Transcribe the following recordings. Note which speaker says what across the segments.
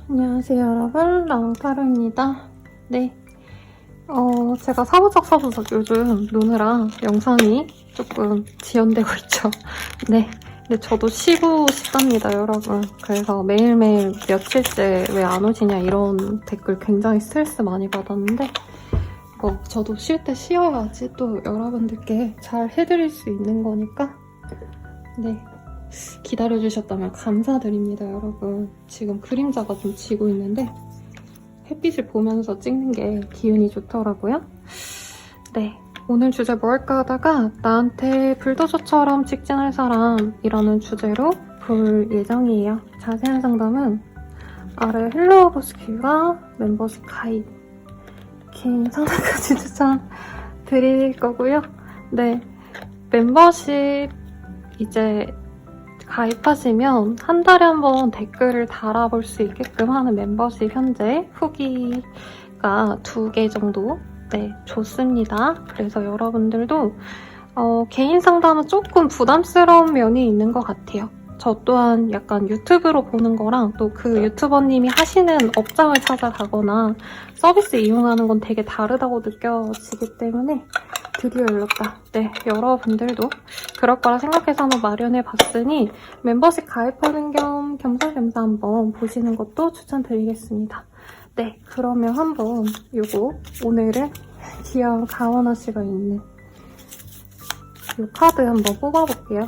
Speaker 1: 안녕하세요 여러분, 라운타로입니다. 네, 제가 사부작 요즘 노느라 영상이 조금 지연되고 있죠. 네, 근데 저도 쉬고 싶답니다 여러분. 그래서 매일매일 며칠째 왜 안 오시냐 이런 댓글 굉장히 스트레스 많이 받았는데 저도 쉴 때 쉬어야지 또 여러분들께 잘 해드릴 수 있는 거니까 네, 기다려주셨다면 감사드립니다 여러분. 지금 그림자가 좀 지고 있는데 햇빛을 보면서 찍는 게 기운이 좋더라고요. 네, 오늘 주제 뭐 할까 하다가 나한테 불도저처럼 직진할 사람이라는 주제로 볼 예정이에요. 자세한 상담은 아래 헬로우버스큐가 멤버십 가입 개인 상담까지 추천드릴 거고요. 네, 멤버십 이제 가입하시면 한 달에 한 번 댓글을 달아볼 수 있게끔 하는 멤버십 현재 후기가 2개 정도 좋습니다. 그래서 여러분들도 개인 상담은 조금 부담스러운 면이 있는 것 같아요. 저 또한 약간 유튜브로 보는 거랑 또 그 유튜버님이 하시는 업장을 찾아가거나 서비스 이용하는 건 되게 다르다고 느껴지기 때문에 드디어 열렸다. 네, 여러분들도 그럴 거라 생각해서 한번 마련해봤으니 멤버십 가입하는 겸 겸사겸사 한번 보시는 것도 추천드리겠습니다. 네, 그러면 한번 요거 오늘은 귀여운 가원아 씨가 있는 이 카드 한번 뽑아볼게요.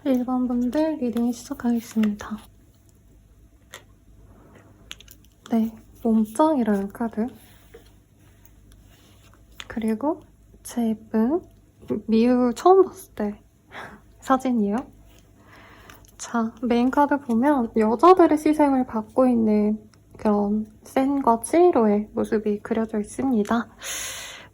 Speaker 1: 1번 분들 리딩 시작하겠습니다. 네, 몸짱이라는 카드. 그리고 제 예쁜 미유 처음 봤을 때 사진이에요. 자, 메인 카드 보면 여자들의 시샘을 받고 있는 그런 센과 치히로의 모습이 그려져 있습니다.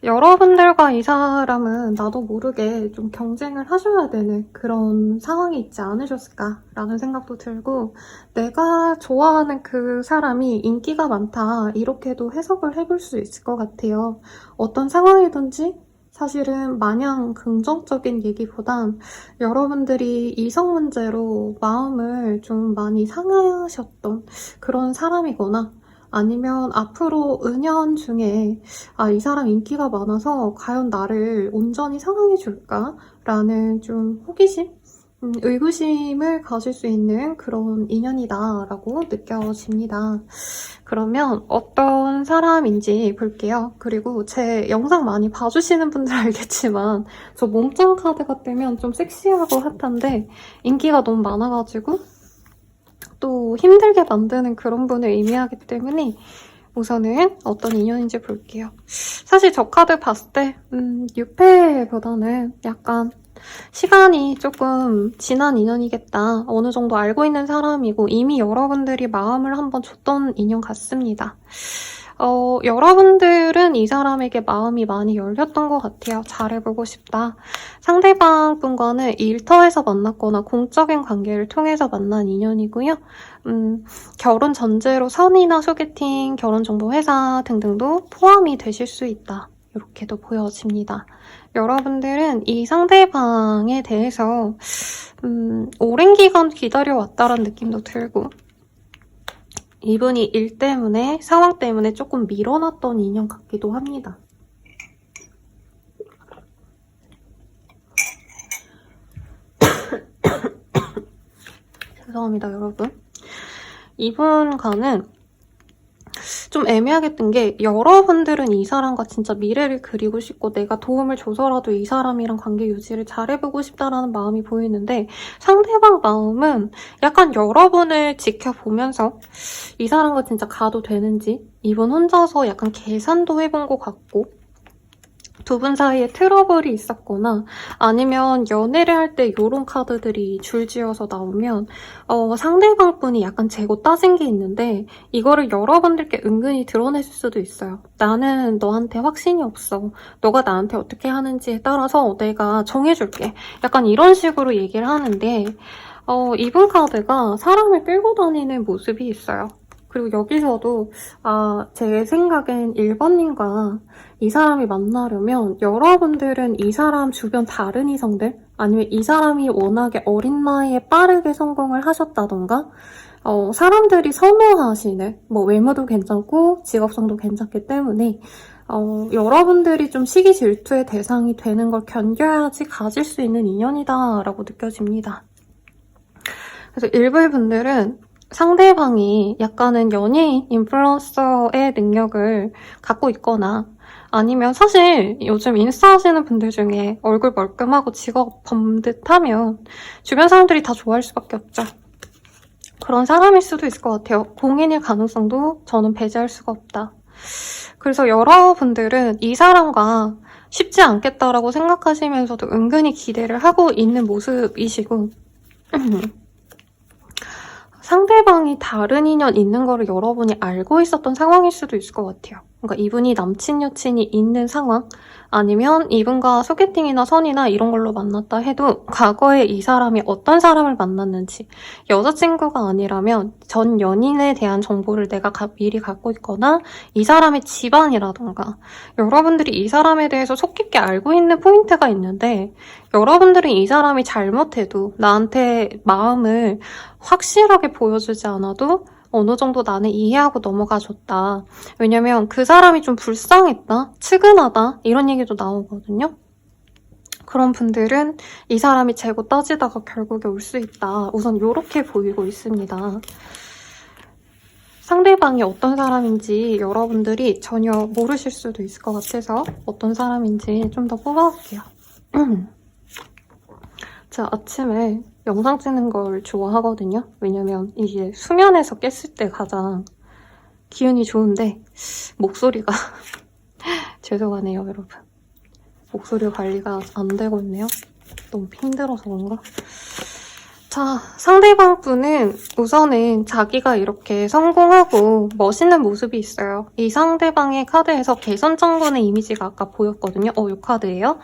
Speaker 1: 여러분들과 이 사람은 나도 모르게 좀 경쟁을 하셔야 되는 그런 상황이 있지 않으셨을까라는 생각도 들고, 내가 좋아하는 그 사람이 인기가 많다 이렇게도 해석을 해볼 수 있을 것 같아요. 어떤 상황이든지 사실은 마냥 긍정적인 얘기보단 여러분들이 이성 문제로 마음을 좀 많이 상하셨던 그런 사람이거나, 아니면 앞으로 은연중에 이 사람 인기가 많아서 과연 나를 온전히 사랑해줄까? 라는 좀 호기심? 의구심을 가질 수 있는 그런 인연이다라고 느껴집니다. 그러면 어떤 사람인지 볼게요. 그리고 제 영상 많이 봐주시는 분들 알겠지만 저 몸짱 카드가 뜨면 좀 섹시하고 핫한데 인기가 너무 많아가지고 또 힘들게 만드는 그런 분을 의미하기 때문에 우선은 어떤 인연인지 볼게요. 사실 저 카드 봤을 때 6패보다는 약간 시간이 조금 지난 인연이겠다. 어느 정도 알고 있는 사람이고 이미 여러분들이 마음을 한번 줬던 인연 같습니다. 여러분들은 이 사람에게 마음이 많이 열렸던 것 같아요. 잘해보고 싶다. 상대방 분과는 일터에서 만났거나 공적인 관계를 통해서 만난 인연이고요. 결혼 전제로 선이나 소개팅, 결혼정보회사 등등도 포함이 되실 수 있다. 이렇게도 보여집니다. 여러분들은 이 상대방에 대해서 오랜 기간 기다려왔다라는 느낌도 들고, 이분이 일 때문에, 상황 때문에 조금 밀어놨던 인연 같기도 합니다. 죄송합니다, 여러분. 이분과는 좀 애매하겠던 게, 여러분들은 이 사람과 진짜 미래를 그리고 싶고 내가 도움을 줘서라도 이 사람이랑 관계 유지를 잘해보고 싶다라는 마음이 보이는데, 상대방 마음은 약간 여러분을 지켜보면서 이 사람과 진짜 가도 되는지 이분 혼자서 약간 계산도 해본 것 같고, 두 분 사이에 트러블이 있었거나 아니면 연애를 할 때 이런 카드들이 줄지어서 나오면 상대방 분이 약간 재고 따진 게 있는데 이거를 여러분들께 은근히 드러냈을 수도 있어요. 나는 너한테 확신이 없어. 너가 나한테 어떻게 하는지에 따라서 내가 정해줄게. 약간 이런 식으로 얘기를 하는데 이분 카드가 사람을 끌고 다니는 모습이 있어요. 그리고 여기서도 제 생각엔 1번님과 이 사람이 만나려면 여러분들은 이 사람 주변 다른 이성들, 아니면 이 사람이 워낙에 어린 나이에 빠르게 성공을 하셨다던가, 사람들이 선호하시는 외모도 괜찮고 직업성도 괜찮기 때문에 여러분들이 좀 시기 질투의 대상이 되는 걸 견뎌야지 가질 수 있는 인연이다라고 느껴집니다. 그래서 일부 분들은 상대방이 약간은 연예인, 인플루언서의 능력을 갖고 있거나, 아니면 사실 요즘 인스타 하시는 분들 중에 얼굴 멀끔하고 직업 범듯하면 주변 사람들이 다 좋아할 수밖에 없죠. 그런 사람일 수도 있을 것 같아요. 공인일 가능성도 저는 배제할 수가 없다. 그래서 여러분들은 이 사람과 쉽지 않겠다라고 생각하시면서도 은근히 기대를 하고 있는 모습이시고, 상대방이 다른 인연 있는 거를 여러분이 알고 있었던 상황일 수도 있을 것 같아요. 그러니까 이분이 남친 여친이 있는 상황, 아니면 이분과 소개팅이나 선이나 이런 걸로 만났다 해도 과거에 이 사람이 어떤 사람을 만났는지, 여자친구가 아니라면 전 연인에 대한 정보를 내가 미리 갖고 있거나 이 사람의 집안이라던가, 여러분들이 이 사람에 대해서 속 깊게 알고 있는 포인트가 있는데, 여러분들은 이 사람이 잘못해도 나한테 마음을 확실하게 보여주지 않아도 어느 정도 나는 이해하고 넘어가줬다. 왜냐면 그 사람이 좀 불쌍했다, 측은하다 이런 얘기도 나오거든요. 그런 분들은 이 사람이 재고 따지다가 결국에 올 수 있다. 우선 이렇게 보이고 있습니다. 상대방이 어떤 사람인지 여러분들이 전혀 모르실 수도 있을 것 같아서 어떤 사람인지 좀 더 뽑아볼게요. 제가 아침에 영상 찍는 걸 좋아하거든요. 왜냐면 이게 수면에서 깼을 때 가장 기운이 좋은데 목소리가 죄송하네요, 여러분. 목소리 관리가 안 되고 있네요. 너무 힘들어서 그런가? 자, 상대방 분은 우선은 자기가 이렇게 성공하고 멋있는 모습이 있어요. 이 상대방의 카드에서 개선 장군의 이미지가 아까 보였거든요. 이 카드예요.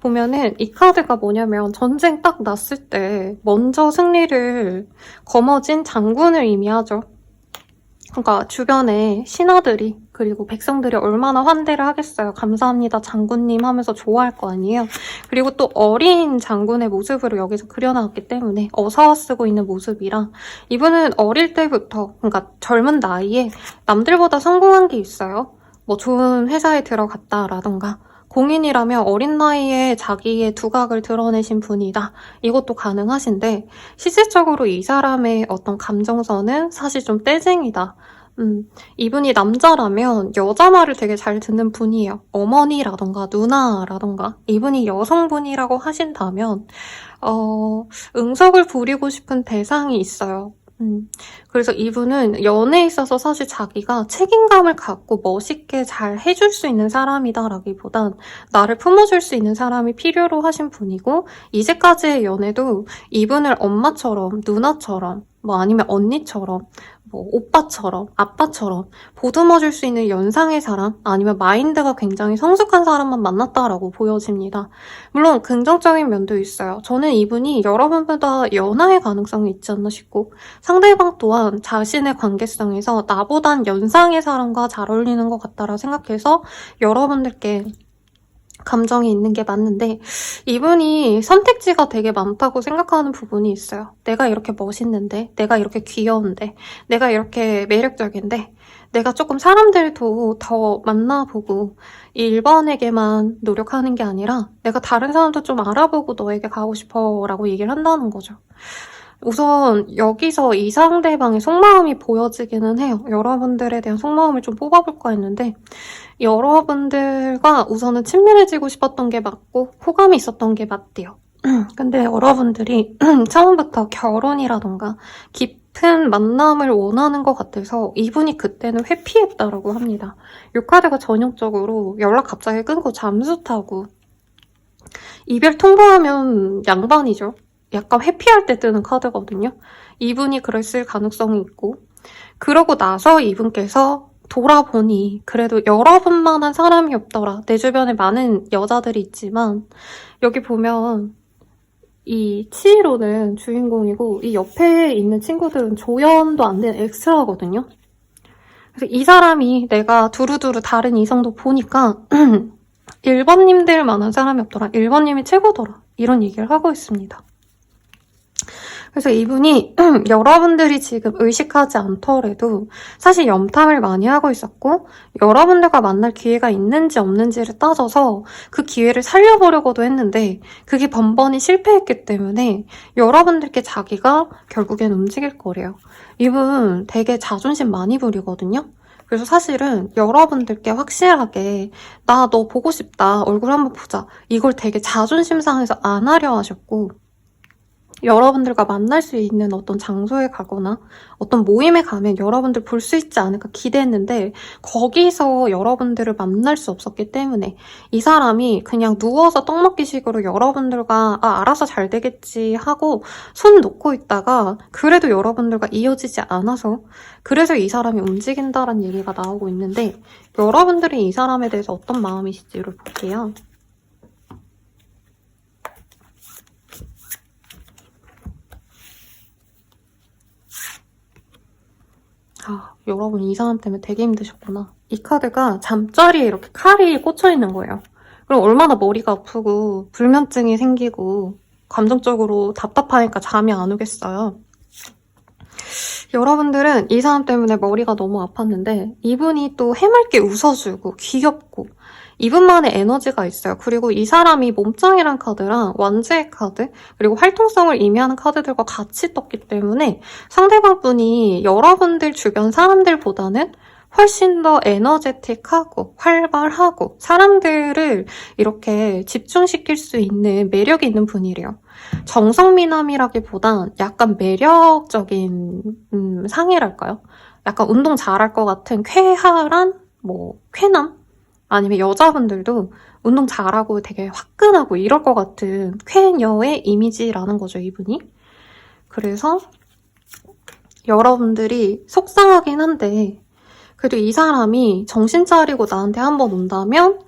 Speaker 1: 보면은 이 카드가 뭐냐면 전쟁 딱 났을 때 먼저 승리를 거머쥔 장군을 의미하죠. 그러니까 주변에 신하들이 그리고 백성들이 얼마나 환대를 하겠어요. 감사합니다 장군님 하면서 좋아할 거 아니에요. 그리고 또 어린 장군의 모습으로 여기서 그려놨기 때문에 어서 쓰고 있는 모습이라 이분은 어릴 때부터 그러니까 젊은 나이에 남들보다 성공한 게 있어요. 뭐 좋은 회사에 들어갔다라던가 공인이라면 어린 나이에 자기의 두각을 드러내신 분이다. 이것도 가능하신데 실질적으로 이 사람의 어떤 감정선은 사실 좀 떼쟁이다. 이분이 남자라면 여자 말을 되게 잘 듣는 분이에요. 어머니라던가 누나라던가 이분이 여성분이라고 하신다면 응석을 부리고 싶은 대상이 있어요. 그래서 이분은 연애에 있어서 사실 자기가 책임감을 갖고 멋있게 잘 해줄 수 있는 사람이다라기보단 나를 품어줄 수 있는 사람이 필요로 하신 분이고 이제까지의 연애도 이분을 엄마처럼 누나처럼 뭐 아니면 언니처럼 뭐 오빠처럼 아빠처럼 보듬어줄 수 있는 연상의 사람 아니면 마인드가 굉장히 성숙한 사람만 만났다라고 보여집니다. 물론 긍정적인 면도 있어요. 저는 이분이 여러분보다 연하의 가능성이 있지 않나 싶고 상대방 또한 자신의 관계성에서 나보단 연상의 사람과 잘 어울리는 것 같다라 생각해서 여러분들께 감정이 있는 게 맞는데 이분이 선택지가 되게 많다고 생각하는 부분이 있어요. 내가 이렇게 멋있는데, 내가 이렇게 귀여운데, 내가 이렇게 매력적인데 내가 조금 사람들도 더 만나보고 1번에게만 노력하는 게 아니라 내가 다른 사람도 좀 알아보고 너에게 가고 싶어 라고 얘기를 한다는 거죠. 우선 여기서 이 상대방의 속마음이 보여지기는 해요. 여러분들에 대한 속마음을 좀 뽑아볼까 했는데 여러분들과 우선은 친밀해지고 싶었던 게 맞고 호감이 있었던 게 맞대요. 근데 여러분들이 처음부터 결혼이라던가 깊은 만남을 원하는 것 같아서 이분이 그때는 회피했다라고 합니다. 이 카드가 전형적으로 연락 갑자기 끊고 잠수 타고 이별 통보하면 양반이죠. 약간 회피할 때 뜨는 카드거든요. 이분이 그랬을 가능성이 있고 그러고 나서 이분께서 돌아보니 그래도 여러분만한 사람이 없더라. 내 주변에 많은 여자들이 있지만 여기 보면 이 치히로는 주인공이고 이 옆에 있는 친구들은 조연도 안 된 엑스트라거든요. 그래서 이 사람이 내가 두루두루 다른 이성도 보니까 1번님들만한 사람이 없더라. 1번님이 최고더라. 이런 얘기를 하고 있습니다. 그래서 이분이 여러분들이 지금 의식하지 않더라도 사실 염탐을 많이 하고 있었고 여러분들과 만날 기회가 있는지 없는지를 따져서 그 기회를 살려보려고도 했는데 그게 번번이 실패했기 때문에 여러분들께 자기가 결국엔 움직일 거래요. 이분 되게 자존심 많이 부리거든요. 그래서 사실은 여러분들께 확실하게 나 너 보고 싶다. 얼굴 한번 보자. 이걸 되게 자존심 상해서 안 하려 하셨고 여러분들과 만날 수 있는 어떤 장소에 가거나 어떤 모임에 가면 여러분들 볼 수 있지 않을까 기대했는데 거기서 여러분들을 만날 수 없었기 때문에 이 사람이 그냥 누워서 떡 먹기식으로 여러분들과 알아서 잘 되겠지 하고 손 놓고 있다가 그래도 여러분들과 이어지지 않아서 그래서 이 사람이 움직인다라는 얘기가 나오고 있는데 여러분들이 이 사람에 대해서 어떤 마음이실지를 볼게요. 여러분 이 사람 때문에 되게 힘드셨구나. 이 카드가 잠자리에 이렇게 칼이 꽂혀있는 거예요. 그럼 얼마나 머리가 아프고 불면증이 생기고 감정적으로 답답하니까 잠이 안 오겠어요. 여러분들은 이 사람 때문에 머리가 너무 아팠는데 이분이 또 해맑게 웃어주고 귀엽고 이분만의 에너지가 있어요. 그리고 이 사람이 몸짱이란 카드랑 완제의 카드 그리고 활동성을 의미하는 카드들과 같이 떴기 때문에 상대방 분이 여러분들 주변 사람들보다는 훨씬 더 에너제틱하고 활발하고 사람들을 이렇게 집중시킬 수 있는 매력이 있는 분이래요. 정성미남이라기보단 약간 매력적인 상이랄까요? 약간 운동 잘할 것 같은 쾌활한 쾌남? 아니면 여자분들도 운동 잘하고 되게 화끈하고 이럴 것 같은 쾌녀의 이미지라는 거죠, 이분이. 그래서 여러분들이 속상하긴 한데 그래도 이 사람이 정신 차리고 나한테 한번 온다면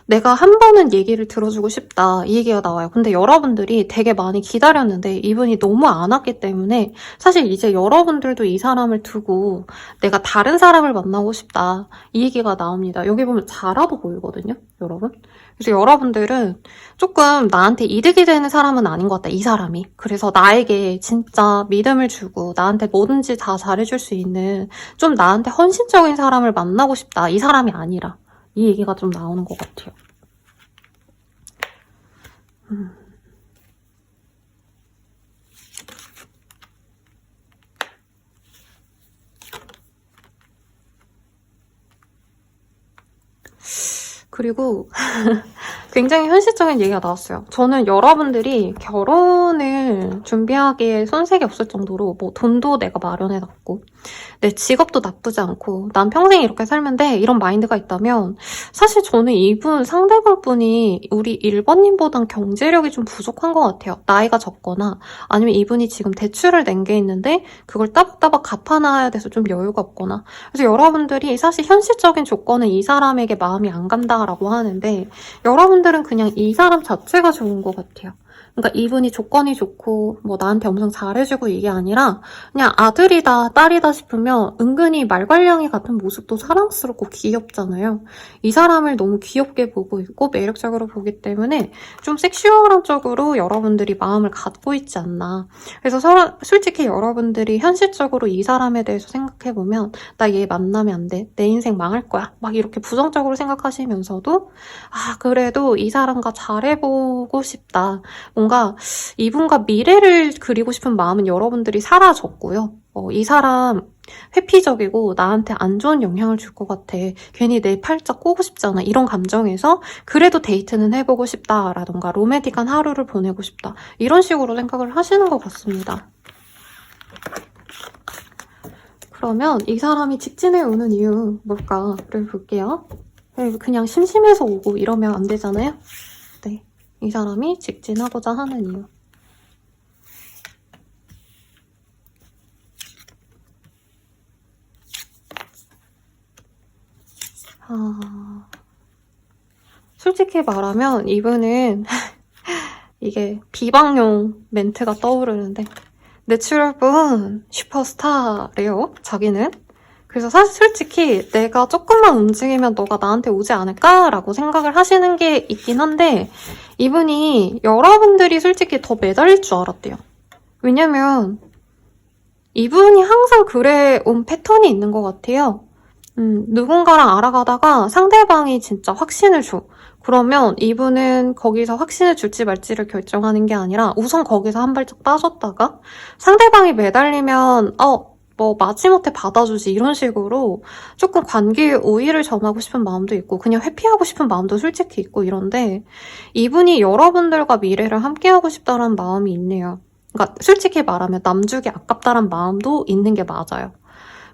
Speaker 1: 내가 한 번은 얘기를 들어주고 싶다, 이 얘기가 나와요. 근데 여러분들이 되게 많이 기다렸는데 이분이 너무 안 왔기 때문에 사실 이제 여러분들도 이 사람을 두고 내가 다른 사람을 만나고 싶다, 이 얘기가 나옵니다. 여기 보면 자라도 보이거든요, 여러분. 그래서 여러분들은 조금 나한테 이득이 되는 사람은 아닌 것 같다, 이 사람이. 그래서 나에게 진짜 믿음을 주고 나한테 뭐든지 다 잘해줄 수 있는 좀 나한테 헌신적인 사람을 만나고 싶다, 이 사람이 아니라, 이 얘기가 좀 나오는 것 같아요. 그리고 굉장히 현실적인 얘기가 나왔어요. 저는 여러분들이 결혼을 준비하기에 손색이 없을 정도로 돈도 내가 마련해놨고 내 직업도 나쁘지 않고 난 평생 이렇게 살면 돼, 이런 마인드가 있다면 사실 저는 이분 상대방 분이 우리 1번님보단 경제력이 좀 부족한 것 같아요. 나이가 적거나 아니면 이분이 지금 대출을 낸 게 있는데 그걸 따박따박 갚아놔야 돼서 좀 여유가 없거나. 그래서 여러분들이 사실 현실적인 조건은 이 사람에게 마음이 안 간다라고 하는데 여러분들은 그냥 이 사람 자체가 좋은 것 같아요. 그러니까 이분이 조건이 좋고 나한테 엄청 잘해주고 이게 아니라 그냥 아들이다 딸이다 싶으면 은근히 말괄량이 같은 모습도 사랑스럽고 귀엽잖아요. 이 사람을 너무 귀엽게 보고 있고 매력적으로 보기 때문에 좀 섹슈얼한 쪽으로 여러분들이 마음을 갖고 있지 않나. 그래서 솔직히 여러분들이 현실적으로 이 사람에 대해서 생각해보면 나 얘 만나면 안 돼, 내 인생 망할 거야, 막 이렇게 부정적으로 생각하시면서도 그래도 이 사람과 잘해보고 싶다, 뭔가 이분과 미래를 그리고 싶은 마음은 여러분들이 사라졌고요. 이 사람 회피적이고 나한테 안 좋은 영향을 줄 것 같아, 괜히 내 팔자 꼬고 싶지 않아, 이런 감정에서 그래도 데이트는 해보고 싶다라던가 로맨틱한 하루를 보내고 싶다, 이런 식으로 생각을 하시는 것 같습니다. 그러면 이 사람이 직진해 오는 이유 뭘까를 볼게요. 그냥 심심해서 오고 이러면 안 되잖아요. 네, 이 사람이 직진하고자 하는 이유. 솔직히 말하면 이분은 이게 비방용 멘트가 떠오르는데 내추럴분 슈퍼스타래요, 자기는. 그래서 사실 솔직히 내가 조금만 움직이면 너가 나한테 오지 않을까라고 생각을 하시는 게 있긴 한데 이분이 여러분들이 솔직히 더 매달릴 줄 알았대요. 왜냐면 이분이 항상 그래온 패턴이 있는 것 같아요. 누군가랑 알아가다가 상대방이 진짜 확신을 줘. 그러면 이분은 거기서 확신을 줄지 말지를 결정하는 게 아니라 우선 거기서 한 발짝 빠졌다가 상대방이 매달리면 마지못해 받아주지, 이런 식으로 조금 관계에 오해를 점하고 싶은 마음도 있고 그냥 회피하고 싶은 마음도 솔직히 있고 이런데 이분이 여러분들과 미래를 함께하고 싶다는 마음이 있네요. 그러니까 솔직히 말하면 남주기 아깝다는 마음도 있는 게 맞아요.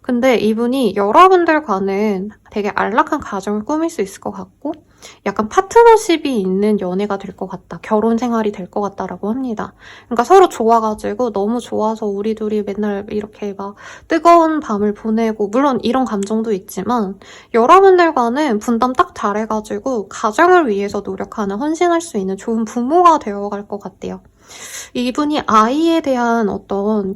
Speaker 1: 근데 이분이 여러분들과는 되게 안락한 가정을 꾸밀 수 있을 것 같고 약간 파트너십이 있는 연애가 될 것 같다, 결혼 생활이 될 것 같다라고 합니다. 그러니까 서로 좋아가지고 너무 좋아서 우리 둘이 맨날 이렇게 막 뜨거운 밤을 보내고, 물론 이런 감정도 있지만 여러분들과는 분담 딱 잘해가지고 가정을 위해서 노력하는, 헌신할 수 있는 좋은 부모가 되어갈 것 같대요. 이분이 아이에 대한 어떤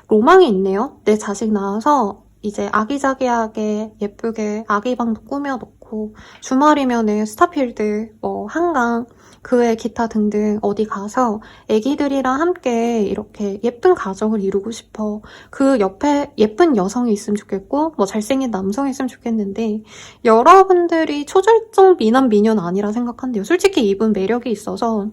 Speaker 1: 로망이 있네요. 내 자식 낳아서 이제 아기자기하게 예쁘게 아기방도 꾸며놓고 주말이면은 스타필드, 한강, 그 외 기타 등등 어디 가서 애기들이랑 함께 이렇게 예쁜 가정을 이루고 싶어. 그 옆에 예쁜 여성이 있으면 좋겠고 잘생긴 남성이 있으면 좋겠는데 여러분들이 초절정 미남 미녀는 아니라 생각한대요. 솔직히 이분 매력이 있어서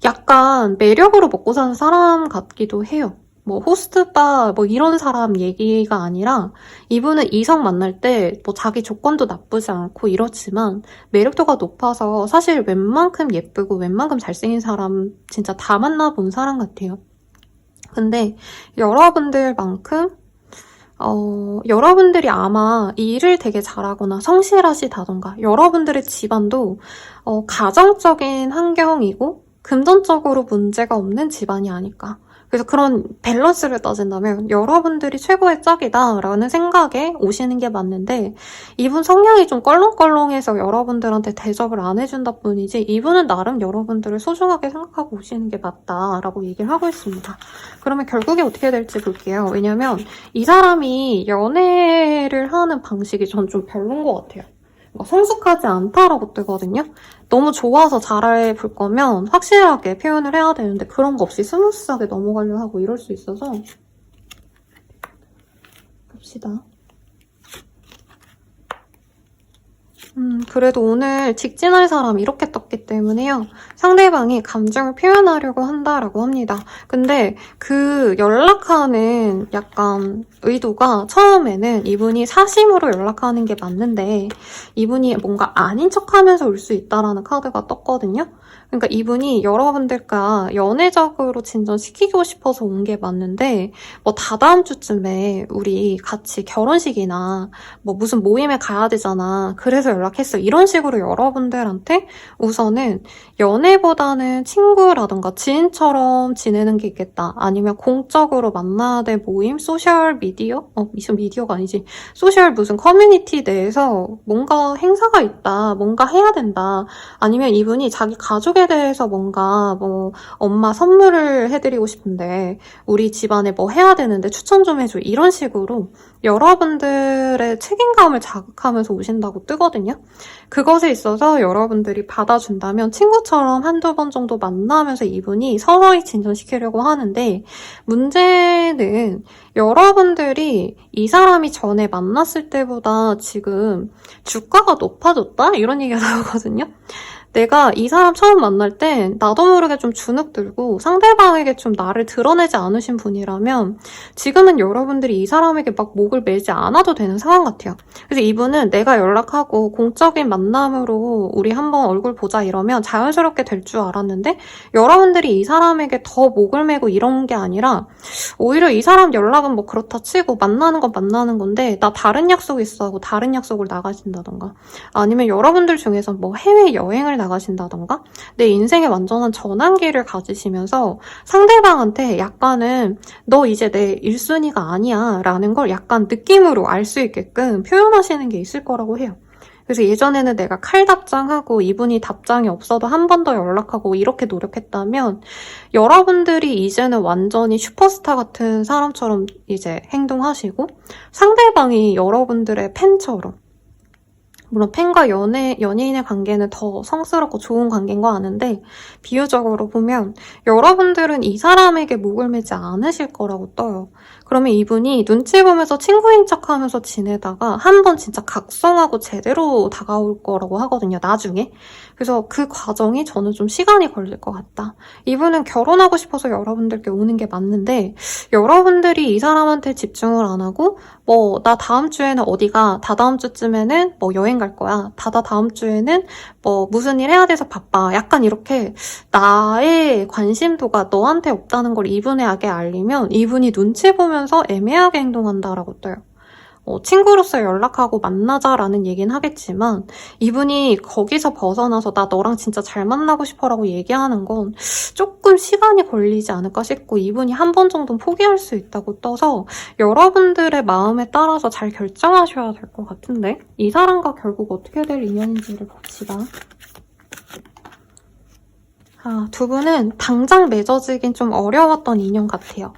Speaker 1: 약간 매력으로 먹고 사는 사람 같기도 해요. 뭐 호스트바 뭐 이런 사람 얘기가 아니라 이분은 이성 만날 때 뭐 자기 조건도 나쁘지 않고 이렇지만 매력도가 높아서 사실 웬만큼 예쁘고 웬만큼 잘생긴 사람 진짜 다 만나본 사람 같아요. 근데 여러분들만큼 여러분들이 아마 일을 되게 잘하거나 성실하시다던가 여러분들의 집안도 가정적인 환경이고 금전적으로 문제가 없는 집안이 아닐까. 그래서 그런 밸런스를 따진다면 여러분들이 최고의 짝이다라는 생각에 오시는 게 맞는데 이분 성향이 좀 껄렁껄렁해서 여러분들한테 대접을 안 해준다 뿐이지 이분은 나름 여러분들을 소중하게 생각하고 오시는 게 맞다라고 얘기를 하고 있습니다. 그러면 결국에 어떻게 될지 볼게요. 왜냐면 이 사람이 연애를 하는 방식이 전 좀 별론 것 같아요. 성숙하지 않다라고 뜨거든요. 너무 좋아서 잘해볼 거면 확실하게 표현을 해야 되는데 그런 거 없이 스무스하게 넘어가려 하고 이럴 수 있어서 봅시다. 그래도 오늘 직진할 사람 이렇게 떴기 때문에요. 상대방이 감정을 표현하려고 한다라고 합니다. 근데 그 연락하는 약간 의도가 처음에는 이분이 사심으로 연락하는 게 맞는데 이분이 뭔가 아닌 척하면서 올 수 있다라는 카드가 떴거든요. 그러니까 이분이 여러분들과 연애적으로 진전시키고 싶어서 온 게 맞는데 뭐 다다음 주쯤에 우리 같이 결혼식이나 뭐 무슨 모임에 가야 되잖아. 그래서 연락했어. 이런 식으로 여러분들한테 우선은 연애보다는 친구라던가 지인처럼 지내는 게 있겠다. 아니면 공적으로 만나야 될 모임, 소셜 미디어? 무슨 미디어가 아니지. 소셜 무슨 커뮤니티 내에서 뭔가 행사가 있다. 뭔가 해야 된다. 아니면 이분이 자기 가족에 대해서 뭔가 뭐 엄마 선물을 해드리고 싶은데 우리 집안에 뭐 해야 되는데 추천 좀 해줘. 이런 식으로 여러분들의 책임감을 자극하면서 오신다고 뜨거든요. 그것에 있어서 여러분들이 받아준다면 친구처럼 한두 번 정도 만나면서 이분이 서서히 진전시키려고 하는데 문제는 여러분들이 이 사람이 전에 만났을 때보다 지금 주가가 높아졌다? 이런 얘기가 나오거든요. 내가 이 사람 처음 만날 땐 나도 모르게 좀 주눅 들고 상대방에게 좀 나를 드러내지 않으신 분이라면 지금은 여러분들이 이 사람에게 막 목을 매지 않아도 되는 상황 같아요. 그래서 이분은 내가 연락하고 공적인 만남으로 우리 한번 얼굴 보자 이러면 자연스럽게 될 줄 알았는데 여러분들이 이 사람에게 더 목을 매고 이런 게 아니라 오히려 이 사람 연락은 뭐 그렇다 치고 만나는 건 만나는 건데 나 다른 약속 있어 하고 다른 약속을 나가신다던가 아니면 여러분들 중에서 뭐 해외여행을 나가신다던가 내 인생의 완전한 전환기를 가지시면서 상대방한테 약간은 너 이제 내 1순위가 아니야 라는 걸 약간 느낌으로 알 수 있게끔 표현하시는 게 있을 거라고 해요. 그래서 예전에는 내가 칼답장하고 이분이 답장이 없어도 한 번 더 연락하고 이렇게 노력했다면 여러분들이 이제는 완전히 슈퍼스타 같은 사람처럼 이제 행동하시고 상대방이 여러분들의 팬처럼 물론 팬과 연예인의 관계는 더 성스럽고 좋은 관계인 거 아는데 비유적으로 보면 여러분들은 이 사람에게 목을 매지 않으실 거라고 떠요. 그러면 이분이 눈치 보면서 친구인 척하면서 지내다가 한번 진짜 각성하고 제대로 다가올 거라고 하거든요. 나중에. 그래서 그 과정이 저는 좀 시간이 걸릴 것 같다. 이분은 결혼하고 싶어서 여러분들께 오는 게 맞는데 여러분들이 이 사람한테 집중을 안 하고 뭐 나 다음 주에는 어디가 다다음 주쯤에는 뭐 여행 갈 거야. 다음 주에는 뭐 무슨 일 해야 돼서 바빠. 약간 이렇게 나의 관심도가 너한테 없다는 걸 이분에게 알리면 이분이 눈치 보면서 애매하게 행동한다라고 떠요. 친구로서 연락하고 만나자라는 얘기는 하겠지만 이분이 거기서 벗어나서 나 너랑 진짜 잘 만나고 싶어라고 얘기하는 건 조금 시간이 걸리지 않을까 싶고 이분이 한 번 정도는 포기할 수 있다고 떠서 여러분들의 마음에 따라서 잘 결정하셔야 될 것 같은데 이 사람과 결국 어떻게 될 인연인지를 봅시다. 두 분은 당장 맺어지긴 좀 어려웠던 인연 같아요.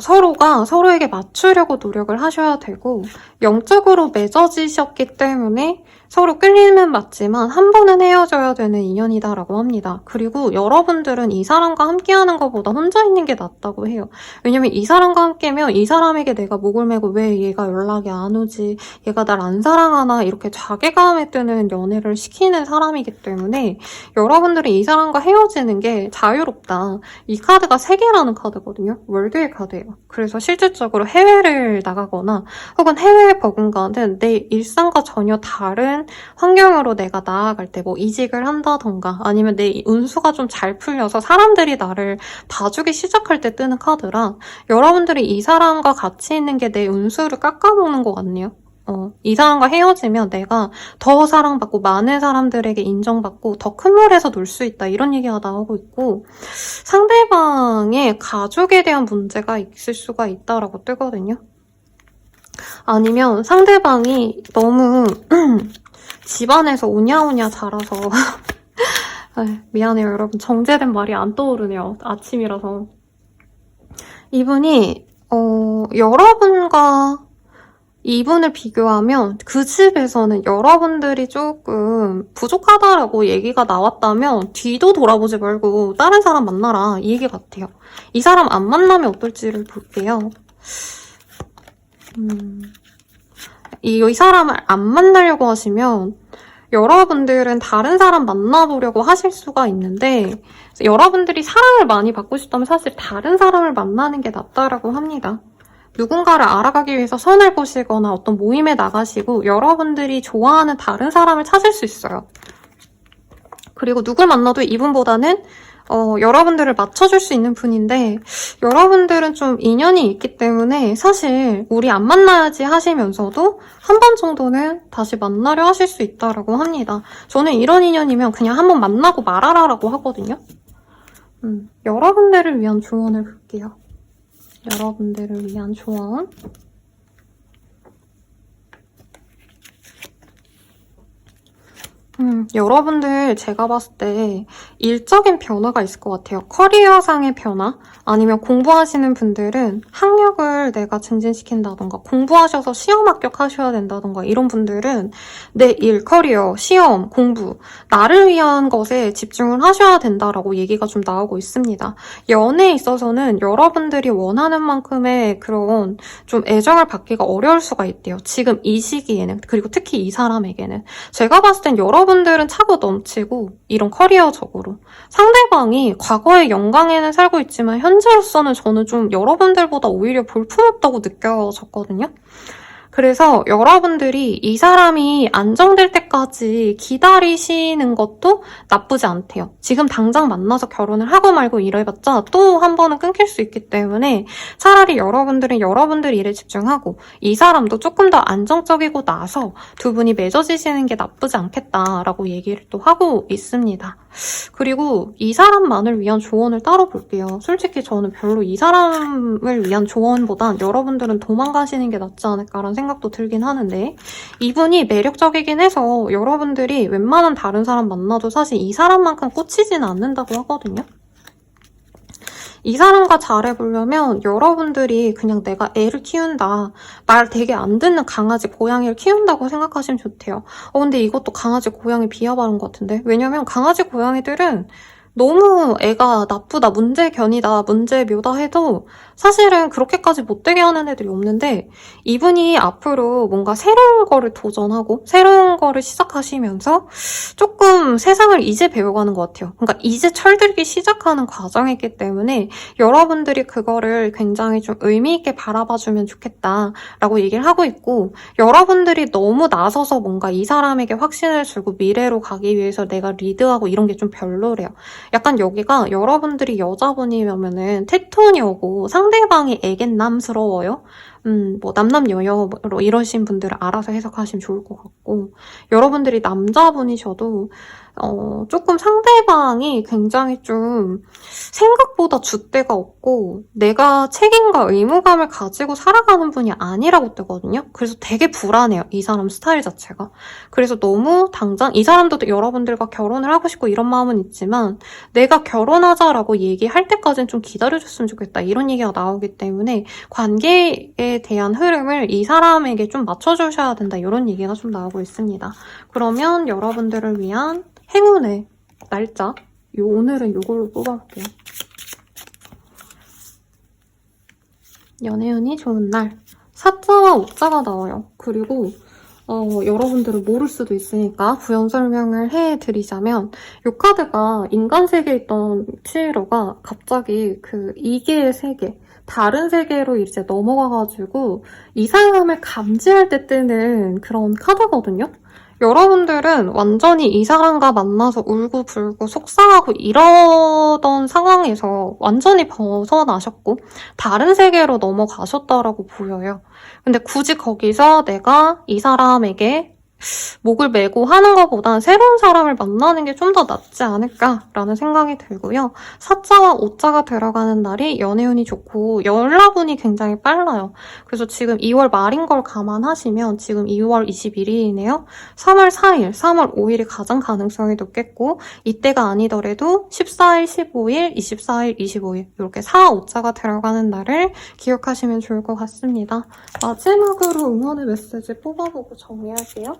Speaker 1: 서로가 서로에게 맞추려고 노력을 하셔야 되고 영적으로 맺어지셨기 때문에 서로 끌리는 맞지만 한 번은 헤어져야 되는 인연이다라고 합니다. 그리고 여러분들은 이 사람과 함께하는 것보다 혼자 있는 게 낫다고 해요. 왜냐면 이 사람과 함께면 이 사람에게 내가 목을 메고 왜 얘가 연락이 안 오지, 얘가 날 안 사랑하나 이렇게 자괴감에 드는 연애를 시키는 사람이기 때문에 여러분들이 이 사람과 헤어지는 게 자유롭다. 이 카드가 3개라는 카드거든요. 월드의 카드예요. 그래서 실질적으로 해외를 나가거나 혹은 해외에 버금가는 내 일상과 전혀 다른 환경으로 내가 나아갈 때 뭐 이직을 한다던가 아니면 내 운수가 좀 잘 풀려서 사람들이 나를 봐주기 시작할 때 뜨는 카드라 여러분들이 이 사람과 같이 있는 게 내 운수를 깎아먹는 것 같네요. 이 사람과 헤어지면 내가 더 사랑받고 많은 사람들에게 인정받고 더 큰 물에서 놀 수 있다 이런 얘기가 나오고 있고 상대방의 가족에 대한 문제가 있을 수가 있다라고 뜨거든요. 아니면 상대방이 너무 집안에서 오냐오냐 자라서 미안해요 여러분 정제된 말이 안 떠오르네요 아침이라서 이분이 여러분과 이분을 비교하면 그 집에서는 여러분들이 조금 부족하다라고 얘기가 나왔다면 뒤도 돌아보지 말고 다른 사람 만나라 이 얘기 같아요. 이 사람 안 만나면 어떨지를 볼게요. 이 사람을 안 만나려고 하시면 여러분들은 다른 사람 만나보려고 하실 수가 있는데 여러분들이 사랑을 많이 받고 싶다면 사실 다른 사람을 만나는 게 낫다라고 합니다. 누군가를 알아가기 위해서 선을 보시거나 어떤 모임에 나가시고 여러분들이 좋아하는 다른 사람을 찾을 수 있어요. 그리고 누굴 만나도 이분보다는 여러분들을 맞춰줄 수 있는 분인데 여러분들은 좀 인연이 있기 때문에 사실 우리 안 만나야지 하시면서도 한 번 정도는 다시 만나려 하실 수 있다라고 합니다. 저는 이런 인연이면 그냥 한번 만나고 말아라라고 하거든요. 여러분들을 위한 조언을 볼게요. 여러분들을 위한 조언. 여러분들 제가 봤을 때 일적인 변화가 있을 것 같아요. 커리어상의 변화 아니면 공부하시는 분들은 학력을 내가 증진시킨다던가 공부하셔서 시험 합격하셔야 된다던가 이런 분들은 내 일, 커리어, 시험, 공부 나를 위한 것에 집중을 하셔야 된다라고 얘기가 좀 나오고 있습니다. 연애에 있어서는 여러분들이 원하는 만큼의 그런 좀 애정을 받기가 어려울 수가 있대요. 지금 이 시기에는 그리고 특히 이 사람에게는 제가 봤을 땐 여러분들은 차고 넘치고 이런 커리어적으로 상대방이 과거의 영광에는 살고 있지만 현재로서는 저는 좀 여러분들보다 오히려 볼품없다고 느껴졌거든요. 그래서 여러분들이 이 사람이 안정될 때까지 기다리시는 것도 나쁘지 않대요. 지금 당장 만나서 결혼을 하고 말고 이래봤자 또 한 번은 끊길 수 있기 때문에 차라리 여러분들은 여러분들 일에 집중하고 이 사람도 조금 더 안정적이고 나서 두 분이 맺어지시는 게 나쁘지 않겠다라고 얘기를 또 하고 있습니다. 그리고 이 사람만을 위한 조언을 따로 볼게요. 솔직히 저는 별로 이 사람을 위한 조언보단 여러분들은 도망가시는 게 낫지 않을까라는 생각도 들긴 하는데 이분이 매력적이긴 해서 여러분들이 웬만한 다른 사람 만나도 사실 이 사람만큼 꽂히지는 않는다고 하거든요. 이 사람과 잘해보려면 여러분들이 그냥 내가 애를 키운다. 말 되게 안 듣는 강아지, 고양이를 키운다고 생각하시면 좋대요. 근데 이것도 강아지, 고양이 비하하는 것 같은데? 왜냐면 강아지, 고양이들은 너무 애가 나쁘다, 문제견이다, 문제묘다 해도 사실은 그렇게까지 못되게 하는 애들이 없는데 이분이 앞으로 뭔가 새로운 거를 도전하고 새로운 거를 시작하시면서 조금 세상을 이제 배워가는 것 같아요. 그러니까 이제 철들기 시작하는 과정이기 때문에 여러분들이 그거를 굉장히 좀 의미 있게 바라봐주면 좋겠다라고 얘기를 하고 있고 여러분들이 너무 나서서 뭔가 이 사람에게 확신을 주고 미래로 가기 위해서 내가 리드하고 이런 게 좀 별로래요. 약간 여기가 여러분들이 여자분이면은 테토녀고 상대방이 애견남스러워요. 뭐 남남여여로 이러신 분들은 알아서 해석하시면 좋을 것 같고 여러분들이 남자분이셔도 조금 상대방이 굉장히 좀 생각보다 줏대가 없고 내가 책임과 의무감을 가지고 살아가는 분이 아니라고 뜨거든요. 그래서 되게 불안해요. 이 사람 스타일 자체가. 그래서 너무 당장 이 사람도 여러분들과 결혼을 하고 싶고 이런 마음은 있지만 내가 결혼하자라고 얘기할 때까지는 좀 기다려줬으면 좋겠다. 이런 얘기가 나오기 때문에 관계에 운세에 대한 흐름을 이 사람에게 좀 맞춰주셔야 된다. 이런 얘기가 좀 나오고 있습니다. 그러면 여러분들을 위한 행운의 날짜, 오늘은 이걸로 뽑아볼게요. 연애운이 좋은 날. 4자와 5자가 나와요. 그리고 여러분들은 모를 수도 있으니까 부연 설명을 해드리자면 이 카드가 인간 세계에 있던 치히로가 갑자기 그 이계의 세계, 다른 세계로 이제 넘어가가지고 이상함을 감지할 때 뜨는 그런 카드거든요. 여러분들은 완전히 이 사람과 만나서 울고불고 속상하고 이러던 상황에서 완전히 벗어나셨고 다른 세계로 넘어가셨다라고 보여요. 근데 굳이 거기서 내가 이 사람에게 목을 메고 하는 것보단 새로운 사람을 만나는 게 좀 더 낫지 않을까라는 생각이 들고요. 4자와 5자가 들어가는 날이 연애운이 좋고 연락운이 굉장히 빨라요. 그래서 지금 2월 말인 걸 감안하시면 지금 2월 21일이네요. 3월 4일, 3월 5일이 가장 가능성이 높겠고 이때가 아니더라도 14일, 15일, 24일, 25일 이렇게 4, 5자가 들어가는 날을 기억하시면 좋을 것 같습니다. 마지막으로 응원의 메시지 뽑아보고 정리할게요.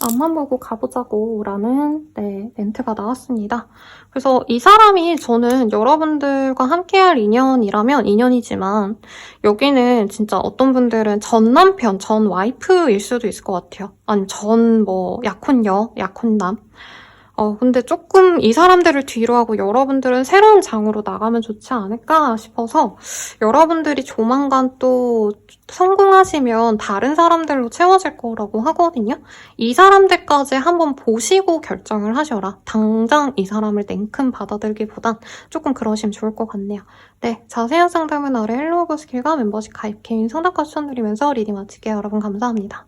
Speaker 1: 앞만 보고 가보자고 라는 멘트가 나왔습니다. 그래서 이 사람이 저는 여러분들과 함께할 인연이라면 인연이지만 여기는 진짜 어떤 분들은 전 남편, 전 와이프일 수도 있을 것 같아요. 아니면 전 약혼녀, 약혼남. 근데 조금 이 사람들을 뒤로 하고 여러분들은 새로운 장으로 나가면 좋지 않을까 싶어서 여러분들이 조만간 또 성공하시면 다른 사람들로 채워질 거라고 하거든요. 이 사람들까지 한번 보시고 결정을 하셔라. 당장 이 사람을 냉큼 받아들기보단 조금 그러시면 좋을 것 같네요. 네, 자세한 상담은 아래 헬로우브 스킬과 멤버십 가입 개인 상담과 추천드리면서 리딩 마칠게요. 여러분 감사합니다.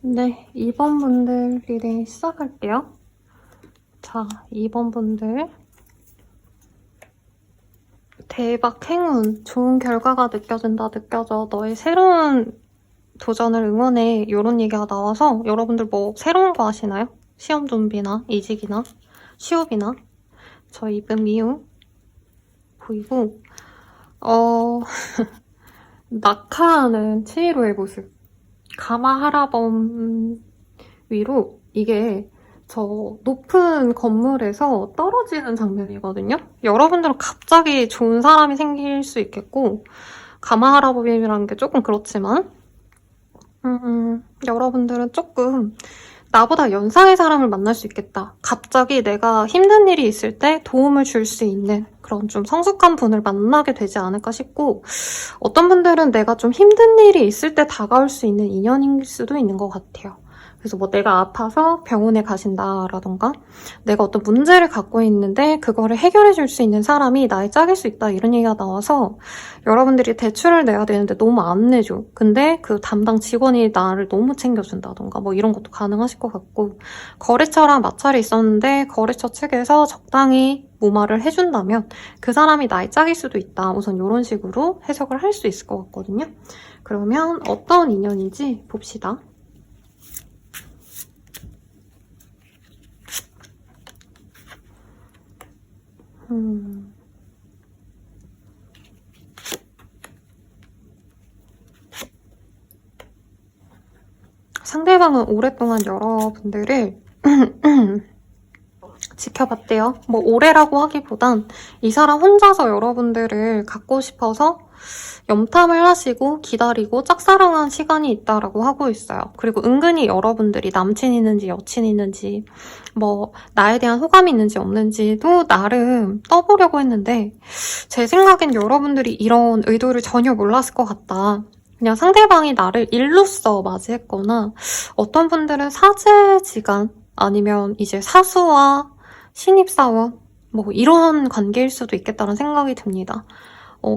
Speaker 1: 네, 2번 분들 리딩 시작할게요. 자, 2번 분들. 대박 행운, 좋은 결과가 느껴진다, 느껴져. 너의 새로운 도전을 응원해 이런 얘기가 나와서 여러분들 뭐 새로운 거 하시나요? 시험 준비나 이직이나 취업이나 저 입은 미우 보이고 낙하하는 치히로의 모습 가마하라범 위로 이게 저 높은 건물에서 떨어지는 장면이거든요. 여러분들은 갑자기 좋은 사람이 생길 수 있겠고 가마하라범이라는 게 조금 그렇지만 여러분들은 조금 나보다 연상의 사람을 만날 수 있겠다. 갑자기 내가 힘든 일이 있을 때 도움을 줄 수 있는 그런 좀 성숙한 분을 만나게 되지 않을까 싶고 어떤 분들은 내가 좀 힘든 일이 있을 때 다가올 수 있는 인연일 수도 있는 것 같아요. 그래서 뭐 내가 아파서 병원에 가신다라던가 내가 어떤 문제를 갖고 있는데 그거를 해결해 줄 수 있는 사람이 나의 짝일 수 있다 이런 얘기가 나와서 여러분들이 대출을 내야 되는데 너무 안 내줘. 근데 그 담당 직원이 나를 너무 챙겨준다던가 뭐 이런 것도 가능하실 것 같고 거래처랑 마찰이 있었는데 거래처 측에서 적당히 무마를 해준다면 그 사람이 나의 짝일 수도 있다. 우선 이런 식으로 해석을 할 수 있을 것 같거든요. 그러면 어떤 인연인지 봅시다. 상대방은 오랫동안 여러분들을 지켜봤대요. 뭐 오래라고 하기보단 이 사람 혼자서 여러분들을 갖고 싶어서 염탐을 하시고 기다리고 짝사랑한 시간이 있다라고 하고 있어요. 그리고 은근히 여러분들이 남친 있는지 여친 있는지 뭐 나에 대한 호감이 있는지 없는지도 나름 떠보려고 했는데 제 생각엔 여러분들이 이런 의도를 전혀 몰랐을 것 같다. 그냥 상대방이 나를 일로써 맞이했거나 어떤 분들은 사제지간 아니면 이제 사수와 신입사원 뭐 이런 관계일 수도 있겠다는 생각이 듭니다.